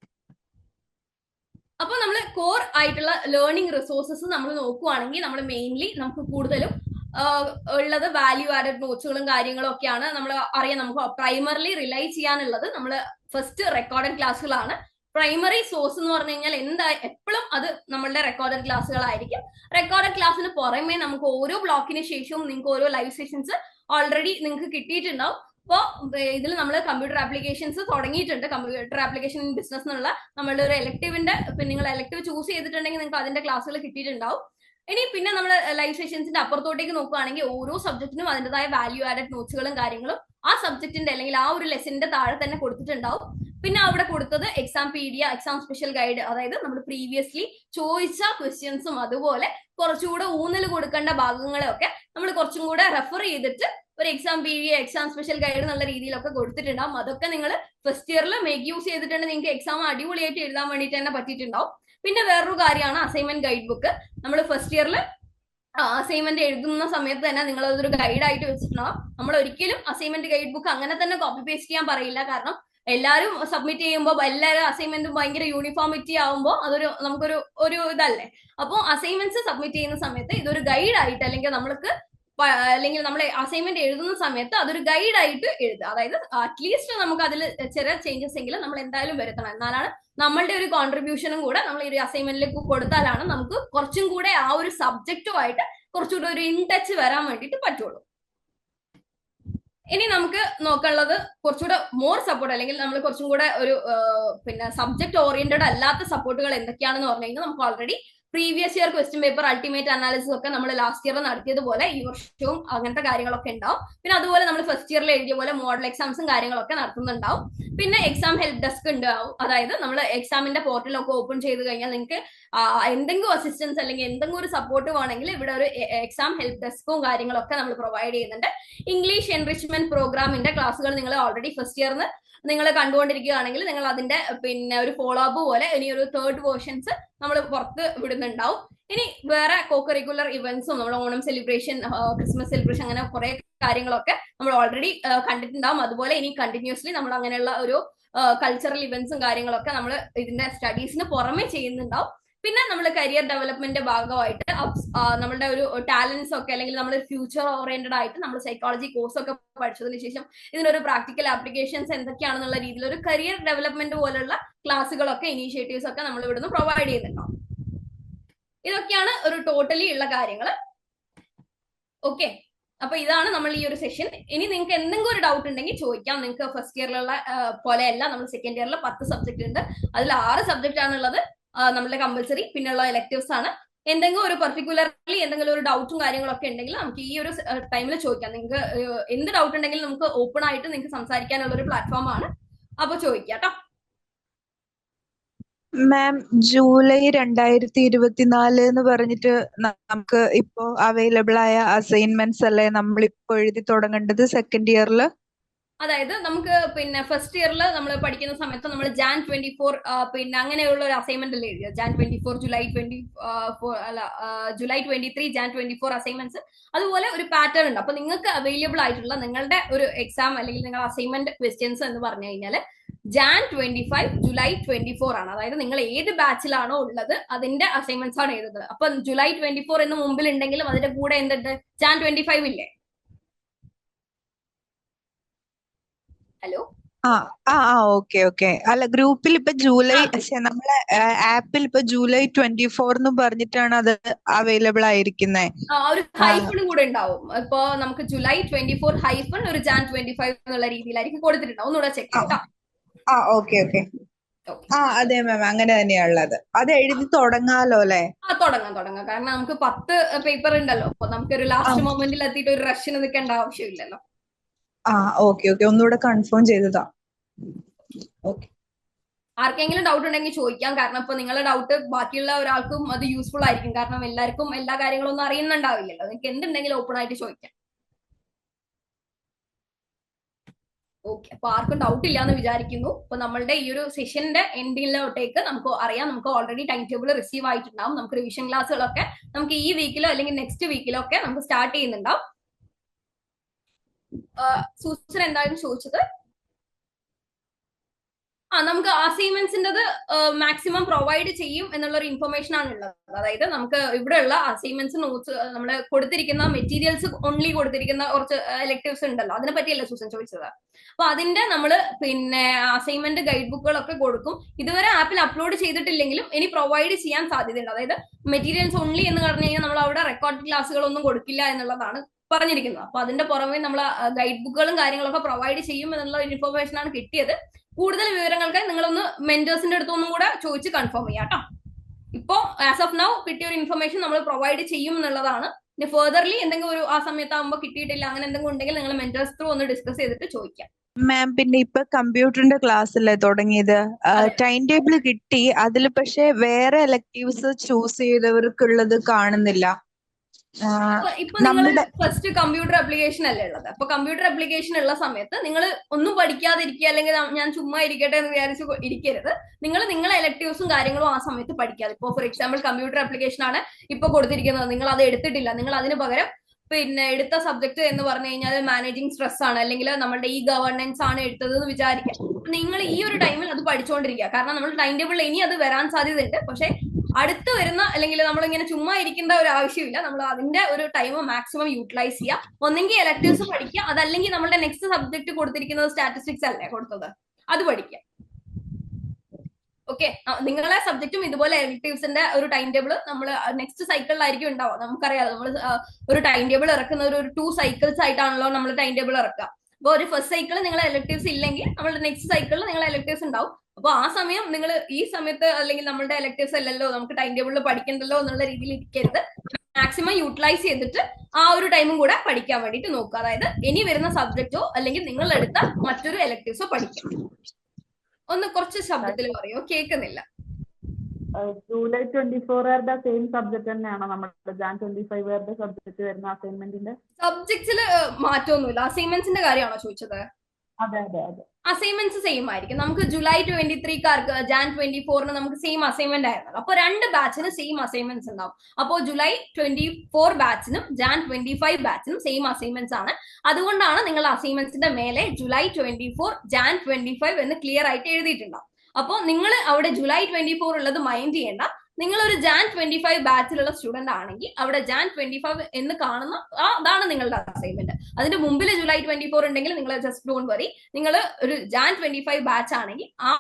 അപ്പൊ നമ്മൾ കോർ ആയിട്ടുള്ള ലേണിംഗ് റിസോഴ്സസ് നമ്മൾ നോക്കുവാണെങ്കിൽ നമ്മൾ മെയിൻലി നമുക്ക് കൂടുതലും ഉള്ളത് വാല്യൂ ആഡഡ് നോട്ട്സുകളും കാര്യങ്ങളും ഒക്കെയാണ്. നമ്മൾ അറിയാം, നമുക്ക് പ്രൈമറിലി റിലൈ ചെയ്യാനുള്ളത് നമ്മൾ ഫസ്റ്റ് റെക്കോർഡഡ് ക്ലാസ്സുകളാണ്. പ്രൈമറി സോഴ്സ് എന്ന് പറഞ്ഞു കഴിഞ്ഞാൽ എപ്പോഴും അത് നമ്മളുടെ റെക്കോർഡഡ് ക്ലാസ്സുകളായിരിക്കും. റെക്കോർഡഡ് ക്ലാസ്സിന് പുറമെ നമുക്ക് ഓരോ ബ്ലോക്കിന് ശേഷവും നിങ്ങൾക്ക് ഓരോ ലൈവ് സെഷൻസ് ഓൾറെഡി നിങ്ങൾക്ക് കിട്ടിയിട്ടുണ്ടാവും. അപ്പോൾ ഇതിൽ നമ്മൾ കമ്പ്യൂട്ടർ ആപ്ലിക്കേഷൻസ് തുടങ്ങിയിട്ടുണ്ട്. കമ്പ്യൂട്ടർ ആപ്ലിക്കേഷൻ ഇൻ ബിസിനസ് എന്നുള്ള നമ്മളുടെ ഒരു എലക്ടീവിന്റെ നിങ്ങൾ എലക്ടീവ് ചൂസ് ചെയ്തിട്ടുണ്ടെങ്കിൽ നിങ്ങൾക്ക് അതിന്റെ ക്ലാസ്സുകൾ കിട്ടിയിട്ടുണ്ടാവും. ഇനി പിന്നെ നമ്മൾ ലൈവ് സെഷൻസിന്റെ അപ്പുറത്തോട്ടേക്ക് നോക്കുകയാണെങ്കിൽ ഓരോ സബ്ജക്റ്റിനും അതിൻ്റെതായ വാല്യൂ ആഡഡ് നോട്ട്സുകളും കാര്യങ്ങളും ആ സബ്ജക്റ്റിന്റെ അല്ലെങ്കിൽ ആ ഒരു ലെസന്റെ താഴെ തന്നെ കൊടുത്തിട്ടുണ്ടാവും. പിന്നെ അവിടെ കൊടുത്തത് exam pedia, exam special guide, അതായത് നമ്മൾ പ്രീവിയസ്ലി ചോദിച്ച ക്വസ്റ്റ്യൻസും അതുപോലെ കുറച്ചുകൂടെ ഊന്നൽ കൊടുക്കേണ്ട ഭാഗങ്ങളെയൊക്കെ നമ്മൾ കുറച്ചും കൂടെ റെഫർ ചെയ്തിട്ട് ഒരു exam pedia, exam special guide എന്നുള്ള രീതിയിലൊക്കെ കൊടുത്തിട്ടുണ്ടാവും. അതൊക്കെ നിങ്ങൾ ഫസ്റ്റ് ഇയറിൽ മേക്ക് യൂസ് ചെയ്തിട്ടുണ്ടെങ്കിൽ നിങ്ങൾക്ക് എക്സാം അടിപൊളിയായിട്ട് എഴുതാൻ വേണ്ടിയിട്ട് തന്നെ പറ്റിയിട്ടുണ്ടാവും. പിന്നെ വേറൊരു കാര്യമാണ് അസൈൻമെന്റ് ഗൈഡ് ബുക്ക്. നമ്മൾ ഫസ്റ്റ് ഇയറിൽ അസൈൻമെന്റ് എഴുതുന്ന സമയത്ത് തന്നെ നിങ്ങൾ അതൊരു ഗൈഡ് ആയിട്ട് വെച്ചിട്ടുണ്ടാവും. നമ്മൾ ഒരിക്കലും അസൈൻമെന്റ് ഗൈഡ് ബുക്ക് അങ്ങനെ തന്നെ കോപ്പി പേസ്റ്റ് ചെയ്യാൻ പറയില്ല. കാരണം എല്ലാവരും സബ്മിറ്റ് ചെയ്യുമ്പോൾ എല്ലാവരും അസൈൻമെന്റും ഭയങ്കര യൂണിഫോമിറ്റി ആവുമ്പോൾ അതൊരു നമുക്കൊരു ഇതല്ലേ. അപ്പോൾ അസൈൻമെന്റ്സ് സബ്മിറ്റ് ചെയ്യുന്ന സമയത്ത് ഇതൊരു ഗൈഡ് ആയിട്ട് അല്ലെങ്കിൽ നമ്മൾ അസൈൻമെന്റ് എഴുതുന്ന സമയത്ത് അതൊരു ഗൈഡ് ആയിട്ട് എഴുതുക. അതായത് അറ്റ്ലീസ്റ്റ് നമുക്ക് അതിൽ ചെറിയ ചേഞ്ചസ് എങ്കിലും നമ്മൾ എന്തായാലും വരുത്തണം. എന്നാലാണ് നമ്മളുടെ ഒരു കോൺട്രിബ്യൂഷനും കൂടെ നമ്മൾ ഈ ഒരു അസൈൻമെന്റിലേക്ക് കൊടുത്താലാണ് നമുക്ക് കുറച്ചും കൂടെ ആ ഒരു സബ്ജക്റ്റുമായിട്ട് കുറച്ചുകൂടെ ഒരു ഇൻ ടച്ച് വരാൻ വേണ്ടിയിട്ട് പറ്റുള്ളൂ. ഇനി നമുക്ക് നോക്കാനുള്ളത് കുറച്ചുകൂടെ മോർ സപ്പോർട്ട് അല്ലെങ്കിൽ നമ്മൾ കുറച്ചും കൂടെ ഒരു പിന്നെ സബ്ജക്ട് ഓറിയന്റഡ് അല്ലാത്ത സപ്പോർട്ടുകൾ എന്തൊക്കെയാണെന്ന് പറഞ്ഞു കഴിഞ്ഞാൽ നമുക്ക് already previous year question paper ultimate analysis ഒക്കെ നമ്മൾ ലാസ്റ്റ് ഇയർ നടത്തിയതുപോലെ ഈ വർഷവും അങ്ങനത്തെ കാര്യങ്ങളൊക്കെ ഉണ്ടാവും. പിന്നെ അതുപോലെ നമ്മൾ ഫസ്റ്റ് ഇയറിൽ എഴുതിയ പോലെ മോഡൽ എക്സാംസും കാര്യങ്ങളൊക്കെ നടത്തുന്നുണ്ടാവും. പിന്നെ എക്സാം ഹെൽപ്പ് ഡെസ്ക് ഉണ്ടാവും. അതായത് നമ്മൾ എക്സാമിന്റെ പോർട്ടലൊക്കെ ഓപ്പൺ ചെയ്ത് കഴിഞ്ഞാൽ നിങ്ങൾക്ക് എന്തെങ്കിലും അസിസ്റ്റൻസ് അല്ലെങ്കിൽ എന്തെങ്കിലും ഒരു സപ്പോർട്ട് വേണമെങ്കിൽ ഇവിടെ ഒരു എക്സാം ഹെൽപ്പ് ഡെസ്കും കാര്യങ്ങളൊക്കെ നമ്മൾ പ്രൊവൈഡ് ചെയ്യുന്നുണ്ട്. ഇംഗ്ലീഷ് എൻറിച്ച്മെന്റ് പ്രോഗ്രാമിന്റെ ക്ലാസ്സുകൾ നിങ്ങൾ ഓൾറെഡി ഫസ്റ്റ് ഇയറിന് നിങ്ങൾ കണ്ടുകൊണ്ടിരിക്കുകയാണെങ്കിൽ നിങ്ങൾ അതിന്റെ പിന്നെ ഒരു ഫോളോ അപ്പ് പോലെ ഇനി ഒരു 3rd വേർഷൻസ് നമ്മൾ പുറത്ത് വിടുന്നുണ്ടാവും. ഇനി വേറെ കോ കരിക്കുലർ ഇവന്റ്സും നമ്മുടെ ഓണം സെലിബ്രേഷൻ, ക്രിസ്മസ് സെലിബ്രേഷൻ, അങ്ങനെ കുറെ കാര്യങ്ങളൊക്കെ നമ്മൾ ഓൾറെഡി കണ്ടിട്ടുണ്ടാവും. അതുപോലെ ഇനി കണ്ടിന്യൂസ്ലി നമ്മൾ അങ്ങനെയുള്ള ഒരു കൾച്ചറൽ ഇവന്റ്സും കാര്യങ്ങളൊക്കെ നമ്മൾ ഇതിന്റെ സ്റ്റഡീസിന് പുറമെ ചെയ്യുന്നുണ്ടാവും. പിന്നെ നമ്മൾ കരിയർ ഡെവലപ്മെന്റിന്റെ ഭാഗമായിട്ട് നമ്മളുടെ ഒരു ടാലൻസ് ഒക്കെ, അല്ലെങ്കിൽ നമ്മൾ ഫ്യൂച്ചർ ഓറിയന്റഡ് ആയിട്ട് നമ്മൾ സൈക്കോളജി കോഴ്സ് ഒക്കെ പഠിച്ചതിന് ശേഷം ഇതിനൊരു പ്രാക്ടിക്കൽ ആപ്ലിക്കേഷൻസ് എന്തൊക്കെയാണെന്നുള്ള രീതിയിൽ ഒരു കരിയർ ഡെവലപ്മെന്റ് പോലുള്ള ക്ലാസ്സുകളൊക്കെ, ഇനീഷ്യേറ്റീവ്സ് ഒക്കെ നമ്മൾ ഇവിടുന്ന് പ്രൊവൈഡ് ചെയ്യുന്നുണ്ടാവും. ഇതൊക്കെയാണ് ഒരു ടോട്ടലി ഉള്ള കാര്യങ്ങൾ. ഓക്കെ, അപ്പൊ ഇതാണ് നമ്മൾ ഈ ഒരു സെഷൻ. ഇനി നിങ്ങൾക്ക് എന്തെങ്കിലും ഒരു ഡൗട്ട് ഉണ്ടെങ്കിൽ ചോദിക്കാം. നിങ്ങൾക്ക് ഫസ്റ്റ് ഇയറിലുള്ള പോലെയല്ല, നമ്മൾ സെക്കൻഡ് ഇയറിൽ 10 സബ്ജക്ട് ഉണ്ട്. അതിൽ 6 സബ്ജക്ട് ആണുള്ളത് നമ്മളുടെ കമ്പൽസറി, പിന്നെയുള്ള എലക്ടീവ്സ് ആണ്. എന്തെങ്കിലും ഒരു പർട്ടിക്കുലർലി എന്തെങ്കിലും ഒരു ഡൗട്ടും കാര്യങ്ങളൊക്കെ ഉണ്ടെങ്കിൽ നമുക്ക് ഈ ഒരു ടൈമിൽ ചോദിക്കാം. നിങ്ങൾക്ക് എന്ത് ഡൗട്ട് ഉണ്ടെങ്കിലും നമുക്ക് ഓപ്പൺ ആയിട്ട് നിങ്ങൾക്ക് സംസാരിക്കാനുള്ള ഒരു പ്ലാറ്റ്ഫോം ആണ്. അപ്പൊ ചോദിക്കാം കേട്ടോ. മാം, ജൂലൈ 2024 എന്ന് പറഞ്ഞിട്ട് നമുക്ക് ഇപ്പോ അവൈലബിൾ ആയ അസൈൻമെന്റ്സ് അല്ലേ നമ്മളിപ്പോ എഴുതി തുടങ്ങേണ്ടത് സെക്കൻഡ് ഇയറിൽ? അതായത് നമുക്ക് പിന്നെ ഫസ്റ്റ് ഇയറിൽ നമ്മൾ പഠിക്കുന്ന സമയത്ത് നമ്മൾ Jan 24 പിന്നെ അങ്ങനെയുള്ള ഒരു അസൈൻമെന്റ് അല്ലേ എഴുതിയത്. Jan 24, July 23, Jan 24 assignments. അതുപോലെ ഒരു പാറ്റേൺ ഉണ്ട്. അപ്പൊ നിങ്ങൾക്ക് അവൈലബിൾ ആയിട്ടുള്ള നിങ്ങളുടെ ഒരു എക്സാം അല്ലെങ്കിൽ നിങ്ങളുടെ അസൈൻമെന്റ് ക്വസ്റ്റ്യൻസ് എന്ന് പറഞ്ഞു കഴിഞ്ഞാൽ Jan 25, ജൂലൈ 24 ആണ്. അതായത് നിങ്ങൾ ഏത് ബാച്ചിലാണോ ഉള്ളത് അതിന്റെ അസൈൻമെന്റ്സ് ആണ് എഴുതുന്നത്. അപ്പൊ ജൂലൈ 24 എന്ന് മുമ്പിൽ ഉണ്ടെങ്കിലും അതിന്റെ കൂടെ എന്തുണ്ട്, Jan 25 ഇല്ലേ? Hello, okay. അല്ല, ഗ്രൂപ്പിൽ ഇപ്പൊ ജൂലൈ, നമ്മളെ ആപ്പിൽ ഇപ്പൊ ജൂലൈ 24 എന്ന് പറഞ്ഞിട്ടാണ് അത് അവൈലബിൾ ആയിരിക്കുന്നത്. ഒരു ഹൈഫൺ കൂടെ ഉണ്ടാവും. ഇപ്പൊ നമുക്ക് ജൂലൈ 24 ഹൈഫൺ ഒരു Jan 25 എന്നുള്ള രീതിയിലായിരിക്കും കൊടുത്തിട്ടുണ്ടാവും. ഒന്നുകൂടെ ചെക്ക് ചെയ്യട്ടോ. ഓക്കെ. അതെ മാം, അങ്ങനെ തന്നെയാണുള്ളത്. അത് എഴുതി തുടങ്ങാലോ അല്ലെ? തുടങ്ങാം. കാരണം നമുക്ക് 10 പേപ്പർ ഉണ്ടല്ലോ. അപ്പൊ നമുക്കൊരു ലാസ്റ്റ് മൊമെന്റിൽ എത്തിയിട്ട് ഒരു റഷിന് നിൽക്കേണ്ട ആവശ്യമില്ലല്ലോ. ഓക്കെ. ഒന്നുകൂടെ കൺഫേം ചെയ്തതാ. ഓക്കെ. ആർക്കെങ്കിലും ഡൗട്ട് ഉണ്ടെങ്കിൽ ചോദിക്കാം. കാരണം ഇപ്പൊ നിങ്ങളുടെ ഡൗട്ട് ബാക്കിയുള്ള ഒരാൾക്കും അത് യൂസ്ഫുൾ ആയിരിക്കും. കാരണം എല്ലാവർക്കും എല്ലാ കാര്യങ്ങളും ഒന്നും അറിയുന്നുണ്ടാവില്ലല്ലോ. നിങ്ങൾക്ക് എന്തുണ്ടെങ്കിലും ഓപ്പൺ ആയിട്ട് ചോദിക്കാം. ഓക്കെ, അപ്പൊ ആർക്കും ഡൗട്ട് ഇല്ലാന്ന് വിചാരിക്കുന്നു. അപ്പൊ നമ്മളുടെ ഈ ഒരു സെഷന്റെ എൻഡിലോട്ടേക്ക് നമുക്ക് അറിയാം, നമുക്ക് ഓൾറെഡി ടൈം ടേബിൾ റിസീവ് ആയിട്ടുണ്ടാവും. നമുക്ക് റിവിഷൻ ക്ലാസ്സുകളൊക്കെ നമുക്ക് ഈ വീക്കിലോ അല്ലെങ്കിൽ നെക്സ്റ്റ് വീക്കിലോ ഒക്കെ നമുക്ക് സ്റ്റാർട്ട് ചെയ്യുന്നുണ്ടാവും. സൂസൻ എന്തായാലും ചോദിച്ചത്, നമുക്ക് അസൈൻമെന്റ്സിൻ്റെത് മാക്സിമം പ്രൊവൈഡ് ചെയ്യും എന്നുള്ള ഒരു ഇൻഫർമേഷൻ ആണ് ഉള്ളത്. അതായത് നമുക്ക് ഇവിടെയുള്ള അസൈൻമെന്റ്സ്, നോട്ട്സ്, നമ്മൾ കൊടുത്തിരിക്കുന്ന മെറ്റീരിയൽസ് ഓൺലി കൊടുത്തിരിക്കുന്ന കുറച്ച് എലക്ടീവ്സ് ഉണ്ടല്ലോ, അതിനെ പറ്റിയല്ലേ സൂസൻ ചോദിച്ചത്. അപ്പൊ അതിന്റെ നമ്മൾ പിന്നെ അസൈൻമെന്റ് ഗൈഡ് ബുക്കുകളൊക്കെ കൊടുക്കും. ഇതുവരെ ആപ്പിൽ അപ്ലോഡ് ചെയ്തിട്ടില്ലെങ്കിലും ഇനി പ്രൊവൈഡ് ചെയ്യാൻ സാധ്യതയുണ്ട്. അതായത് മെറ്റീരിയൽസ് ഓൺലി എന്ന് പറഞ്ഞു കഴിഞ്ഞാൽ നമ്മൾ അവിടെ റെക്കോർഡ് ക്ലാസ്സുകളൊന്നും കൊടുക്കില്ല എന്നുള്ളതാണ് പറഞ്ഞിരിക്കുന്നത്. അപ്പൊ അതിന്റെ പുറമെ നമ്മൾ ഗൈഡ് ബുക്കുകളും കാര്യങ്ങളൊക്കെ പ്രൊവൈഡ് ചെയ്യും എന്നുള്ള ഇൻഫർമേഷൻ ആണ് കിട്ടിയത്. കൂടുതൽ വിവരങ്ങൾക്ക് നിങ്ങളൊന്ന് മെന്റേഴ്സിന്റെ അടുത്തൊന്നും കൂടെ ചോദിച്ച് കൺഫേം ചെയ്യാം കേട്ടോ. ഇപ്പോ ആസ് ഓഫ് നൗ കിട്ടിയ ഒരു ഇൻഫർമേഷൻ നമ്മൾ പ്രൊവൈഡ് ചെയ്യും എന്നുള്ളതാണ്. ഇനി ഫെർദർലി എന്തെങ്കിലും ഒരു ആ സമയത്താകുമ്പോൾ കിട്ടിയിട്ടില്ല അങ്ങനെ എന്തെങ്കിലും ഉണ്ടെങ്കിൽ നിങ്ങൾ മെന്റേഴ്സ് ത്രൂ ഒന്ന് ഡിസ്കസ് ചെയ്തിട്ട് ചോദിക്കാം. മാം, പിന്നെ ഇപ്പൊ കമ്പ്യൂട്ടറിന്റെ ക്ലാസ് അല്ലേ തുടങ്ങിയത്? ടൈം ടേബിൾ കിട്ടി, അതിൽ പക്ഷെ വേറെ എലക്ടീവ്സ് ചൂസ് ചെയ്തവർക്കുള്ളത് കാണുന്നില്ല. ഇപ്പൊ നിങ്ങൾ ഫസ്റ്റ് കമ്പ്യൂട്ടർ ആപ്ലിക്കേഷൻ അല്ലേ ഉള്ളത്. അപ്പൊ കമ്പ്യൂട്ടർ ആപ്ലിക്കേഷൻ ഉള്ള സമയത്ത് നിങ്ങൾ ഒന്നും പഠിക്കാതിരിക്കുക, അല്ലെങ്കിൽ ഞാൻ ചുമ്മാ ഇരിക്കട്ടെ എന്ന് വിചാരിച്ച് ഇരിക്കരുത്. നിങ്ങളെ എലക്ടീവ്സും കാര്യങ്ങളും ആ സമയത്ത് പഠിക്കാതെ. ഇപ്പൊ ഫോർ എക്സാമ്പിൾ കമ്പ്യൂട്ടർ ആപ്ലിക്കേഷൻ ആണ് ഇപ്പൊ കൊടുത്തിരിക്കുന്നത്, നിങ്ങൾ അത് എടുത്തിട്ടില്ല, നിങ്ങൾ അതിന് പകരം പിന്നെ എടുത്ത സബ്ജക്ട് എന്ന് പറഞ്ഞു കഴിഞ്ഞാൽ മാനേജിങ് സ്ട്രെസ് ആണ്, അല്ലെങ്കിൽ നമ്മുടെ ഈ ഗവർണൻസ് ആണ് എടുത്തത് എന്ന് വിചാരിക്കാം. നിങ്ങൾ ഈ ഒരു ടൈമിൽ അത് പഠിച്ചുകൊണ്ടിരിക്കുക. കാരണം നമ്മൾ ടൈം ടേബിളിൽ ഇനി അത് വരാൻ സാധ്യതയുണ്ട്. പക്ഷെ അടുത്ത് വരുന്ന, അല്ലെങ്കിൽ നമ്മളിങ്ങനെ ചുമ്മാ ഇരിക്കേണ്ട ഒരു ആവശ്യമില്ല. നമ്മൾ അതിന്റെ ഒരു ടൈം മാക്സിമം യൂട്ടിലൈസ് ചെയ്യുക. ഒന്നെങ്കിൽ എലക്ടീവ്സ് പഠിക്കുക, അതല്ലെങ്കിൽ നമ്മുടെ നെക്സ്റ്റ് സബ്ജക്ട് കൊടുത്തിരിക്കുന്നത് സ്റ്റാറ്റിസ്റ്റിക്സ് അല്ലേ കൊടുത്തത്, അത് പഠിക്കുക. ഓക്കെ, നിങ്ങളെ സബ്ജക്റ്റും ഇതുപോലെ എലക്ടീവ്സിന്റെ ഒരു ടൈം ടേബിൾ നമ്മൾ നെക്സ്റ്റ് സൈക്കിളിലായിരിക്കും ഉണ്ടാവുക. നമുക്കറിയാം, നമ്മൾ ഒരു ടൈം ടേബിൾ ഇറക്കുന്ന ഒരു 2 സൈക്കിൾസ് ആയിട്ടാണല്ലോ നമ്മൾ ടൈം ടേബിൾ ഇറക്കുക. അപ്പോൾ ഒരു ഫസ്റ്റ് സൈക്കിൾ നിങ്ങൾ എലക്ടീവ്സ് ഇല്ലെങ്കിൽ നമ്മുടെ നെക്സ്റ്റ് സൈക്കിളിൽ നിങ്ങൾ എലക്ടീവ്സ് ഉണ്ടാവും. അപ്പൊ ആ സമയം നിങ്ങൾ ഈ സമയത്ത് അല്ലെങ്കിൽ നമ്മളുടെ എലക്ടീവ്സ് അല്ലല്ലോ, നമുക്ക് ടൈം ടേബിളിൽ പഠിക്കണ്ടല്ലോ എന്നുള്ള രീതിയിൽ ഇരിക്കരുത്. മാക്സിമം യൂട്ടിലൈസ് ചെയ്തിട്ട് ആ ഒരു ടൈമും കൂടെ പഠിക്കാൻ വേണ്ടിയിട്ട് നോക്കുക. അതായത് ഇനി വരുന്ന സബ്ജക്റ്റോ അല്ലെങ്കിൽ നിങ്ങൾ എടുത്ത മറ്റൊരു എലക്ടീവ്സോ പഠിക്കാം. ഒന്ന് കുറച്ച് ശബ്ദത്തിൽ പറയോ, കേൾക്കുന്നില്ല. ജൂലൈ 24 സെയിം സബ്ജക്ട് തന്നെയാണോ നമ്മുടെ Jan 25 സബ്ജക്ട് വരുന്ന അസൈൻമെന്റിന്റെ? സബ്ജക്ട്സിൽ മാറ്റമൊന്നുമില്ല. അസൈൻമെന്റ്സിന്റെ കാര്യമാണോ ചോദിച്ചത്? അതെ അതെ അതെ. അസൈൻമെന്റ്സ് സെയിം ആയിരിക്കും. നമുക്ക് ജൂലൈ 23 ജാൻ 24 നമുക്ക് സെയിം അസൈൻമെന്റ് ആയിരുന്നു. അപ്പൊ 2 ബാച്ചിന് സെയിം അസൈൻമെന്റ്സ് ഉണ്ടാവും. അപ്പോൾ ജൂലൈ 24 ബാച്ചിനും ജാൻ 25 ബാച്ചിനും സെയിം അസൈൻമെന്റ്സ് ആണ്. അതുകൊണ്ടാണ് നിങ്ങൾ അസൈൻമെന്റ്സിന്റെ മേലെ ജൂലൈ 24 ജാൻ 25 എന്ന് ക്ലിയർ ആയിട്ട് എഴുതിയിട്ടുണ്ടാവും. അപ്പോൾ നിങ്ങൾ അവിടെ ജൂലൈ 24 ഉള്ളത് മൈൻഡ് ചെയ്യേണ്ട. നിങ്ങൾ ഒരു ജാൻ 25 ബാച്ചിലുള്ള സ്റ്റുഡന്റ് ആണെങ്കിൽ അവിടെ ജാൻ 25 എന്ന് കാണുന്ന അതാണ് നിങ്ങളുടെ അസൈൻമെന്റ്. അതിന്റെ മുമ്പിൽ ജൂലൈ 24 ഉണ്ടെങ്കിൽ നിങ്ങൾ ജസ്റ്റ് ഡോണ്ട് വറി. നിങ്ങൾ ഒരു ജാൻ 25 ബാച്ച് ആണെങ്കിൽ ആ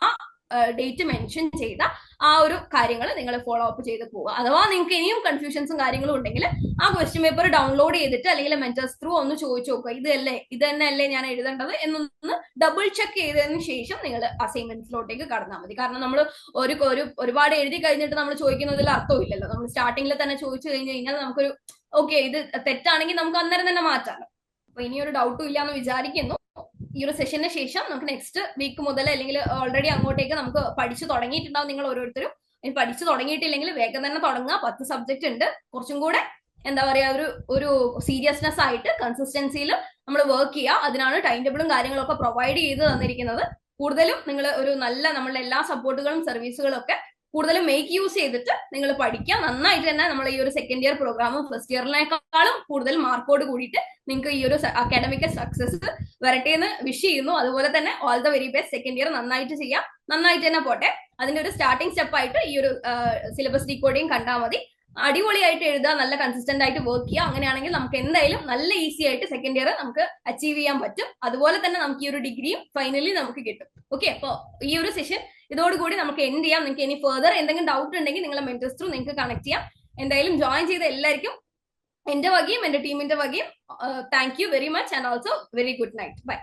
ഡേറ്റ് മെൻഷൻ ചെയ്ത ആ ഒരു കാര്യങ്ങൾ നിങ്ങൾ ഫോളോ അപ്പ് ചെയ്ത് പോവുക. അഥവാ നിങ്ങൾക്ക് ഇനിയും കൺഫ്യൂഷൻസും കാര്യങ്ങളും ഉണ്ടെങ്കിൽ ആ ക്വസ്റ്റ്യൻ പേപ്പർ ഡൗൺലോഡ് ചെയ്തിട്ട് അല്ലെങ്കിൽ മെന്റേഴ്സ് ത്രൂ ഒന്ന് ചോദിച്ചു നോക്കുക. ഇത് തന്നെ അല്ലേ ഞാൻ എഴുതേണ്ടത് എന്നൊന്ന് ഡബിൾ ചെക്ക് ചെയ്തതിന് ശേഷം നിങ്ങൾ അസൈൻമെന്റ്സിലോട്ടേക്ക് കടന്നാൽ മതി. കാരണം നമ്മൾ ഒരുപാട് എഴുതി കഴിഞ്ഞിട്ട് നമ്മൾ ചോദിക്കുന്നതിൽ അർത്ഥമില്ലല്ലോ. നമ്മൾ സ്റ്റാർട്ടിങ്ങിൽ തന്നെ ചോദിച്ചു കഴിഞ്ഞാൽ നമുക്കൊരു ഓക്കെ ഇത് തെറ്റാണെങ്കിൽ നമുക്ക് അന്നേരം തന്നെ മാറ്റാമല്ലോ. അപ്പൊ ഇനിയൊരു ഡൗട്ടും ഇല്ല എന്ന് വിചാരിക്കുന്നു. ഈ ഒരു സെഷന് ശേഷം നമുക്ക് നെക്സ്റ്റ് വീക്ക് മുതൽ അല്ലെങ്കിൽ ഓൾറെഡി അങ്ങോട്ടേക്ക് നമുക്ക് പഠിച്ചു തുടങ്ങിയിട്ടുണ്ടാവും നിങ്ങൾ ഓരോരുത്തരും. ഇനി പഠിച്ചു തുടങ്ങിയിട്ടില്ലെങ്കിൽ വേഗം തന്നെ തുടങ്ങുക. 10 സബ്ജക്ട് ഉണ്ട്. കുറച്ചും കൂടെ എന്താ പറയാ ഒരു സീരിയസ്നെസ് ആയിട്ട് കൺസിസ്റ്റൻസിയിൽ നമ്മൾ വർക്ക് ചെയ്യുക. അതിനാണ് ടൈം ടേബിളും കാര്യങ്ങളൊക്കെ പ്രൊവൈഡ് ചെയ്ത് തന്നിരിക്കുന്നത്. കൂടുതലും നിങ്ങൾ ഒരു നല്ല നമ്മളുടെ എല്ലാ സപ്പോർട്ടുകളും സർവീസുകളും ഒക്കെ കൂടുതലും മേക്ക് യൂസ് ചെയ്തിട്ട് നിങ്ങൾ പഠിക്കുക. നന്നായിട്ട് തന്നെ നമ്മൾ ഈ ഒരു സെക്കൻഡ് ഇയർ പ്രോഗ്രാമും ഫസ്റ്റ് ഇയറിനേക്കാളും കൂടുതൽ മാർക്കോട് കൂടിയിട്ട് നിങ്ങൾക്ക് ഈ ഒരു അക്കാഡമിക് സക്സസ് വരട്ടെ എന്ന് വിഷ് ചെയ്യുന്നു. അതുപോലെ തന്നെ all the very best. Second year നന്നായിട്ട് ചെയ്യാം. നന്നായിട്ട് തന്നെ പോട്ടെ. അതിന്റെ ഒരു സ്റ്റാർട്ടിംഗ് സ്റ്റെപ്പ് ആയിട്ട് ഈ ഒരു സിലബസ് ഡീകോഡിങ് കണ്ടാൽ മതി. അടിപൊളിയായിട്ട് എഴുതുക, നല്ല കൺസിസ്റ്റന്റ് ആയിട്ട് വർക്ക് ചെയ്യുക. അങ്ങനെയാണെങ്കിൽ നമുക്ക് എന്തായാലും നല്ല ഈസി ആയിട്ട് സെക്കൻഡ് ഇയർ നമുക്ക് അച്ചീവ് ചെയ്യാൻ പറ്റും. അതുപോലെ തന്നെ നമുക്ക് ഈ ഒരു ഡിഗ്രിയും ഫൈനലി നമുക്ക് കിട്ടും. ഓക്കെ, അപ്പൊ ഈ ഒരു സെഷൻ ഇതോടുകൂടി നമുക്ക് എൻഡ് ചെയ്യാം. നിങ്ങൾക്ക് ഇനി ഫെർദർ എന്തെങ്കിലും ഡൗട്ട് ഉണ്ടെങ്കിൽ നിങ്ങളെ മെന്റേഴ്സ് ത്രൂ നിങ്ങൾക്ക് കണക്ട് ചെയ്യാം. എന്തായാലും ജോയിൻ ചെയ്ത എല്ലാവർക്കും എന്റെ വകയും എന്റെ ടീമിന്റെ വകയും thank you very much and also very good night. By.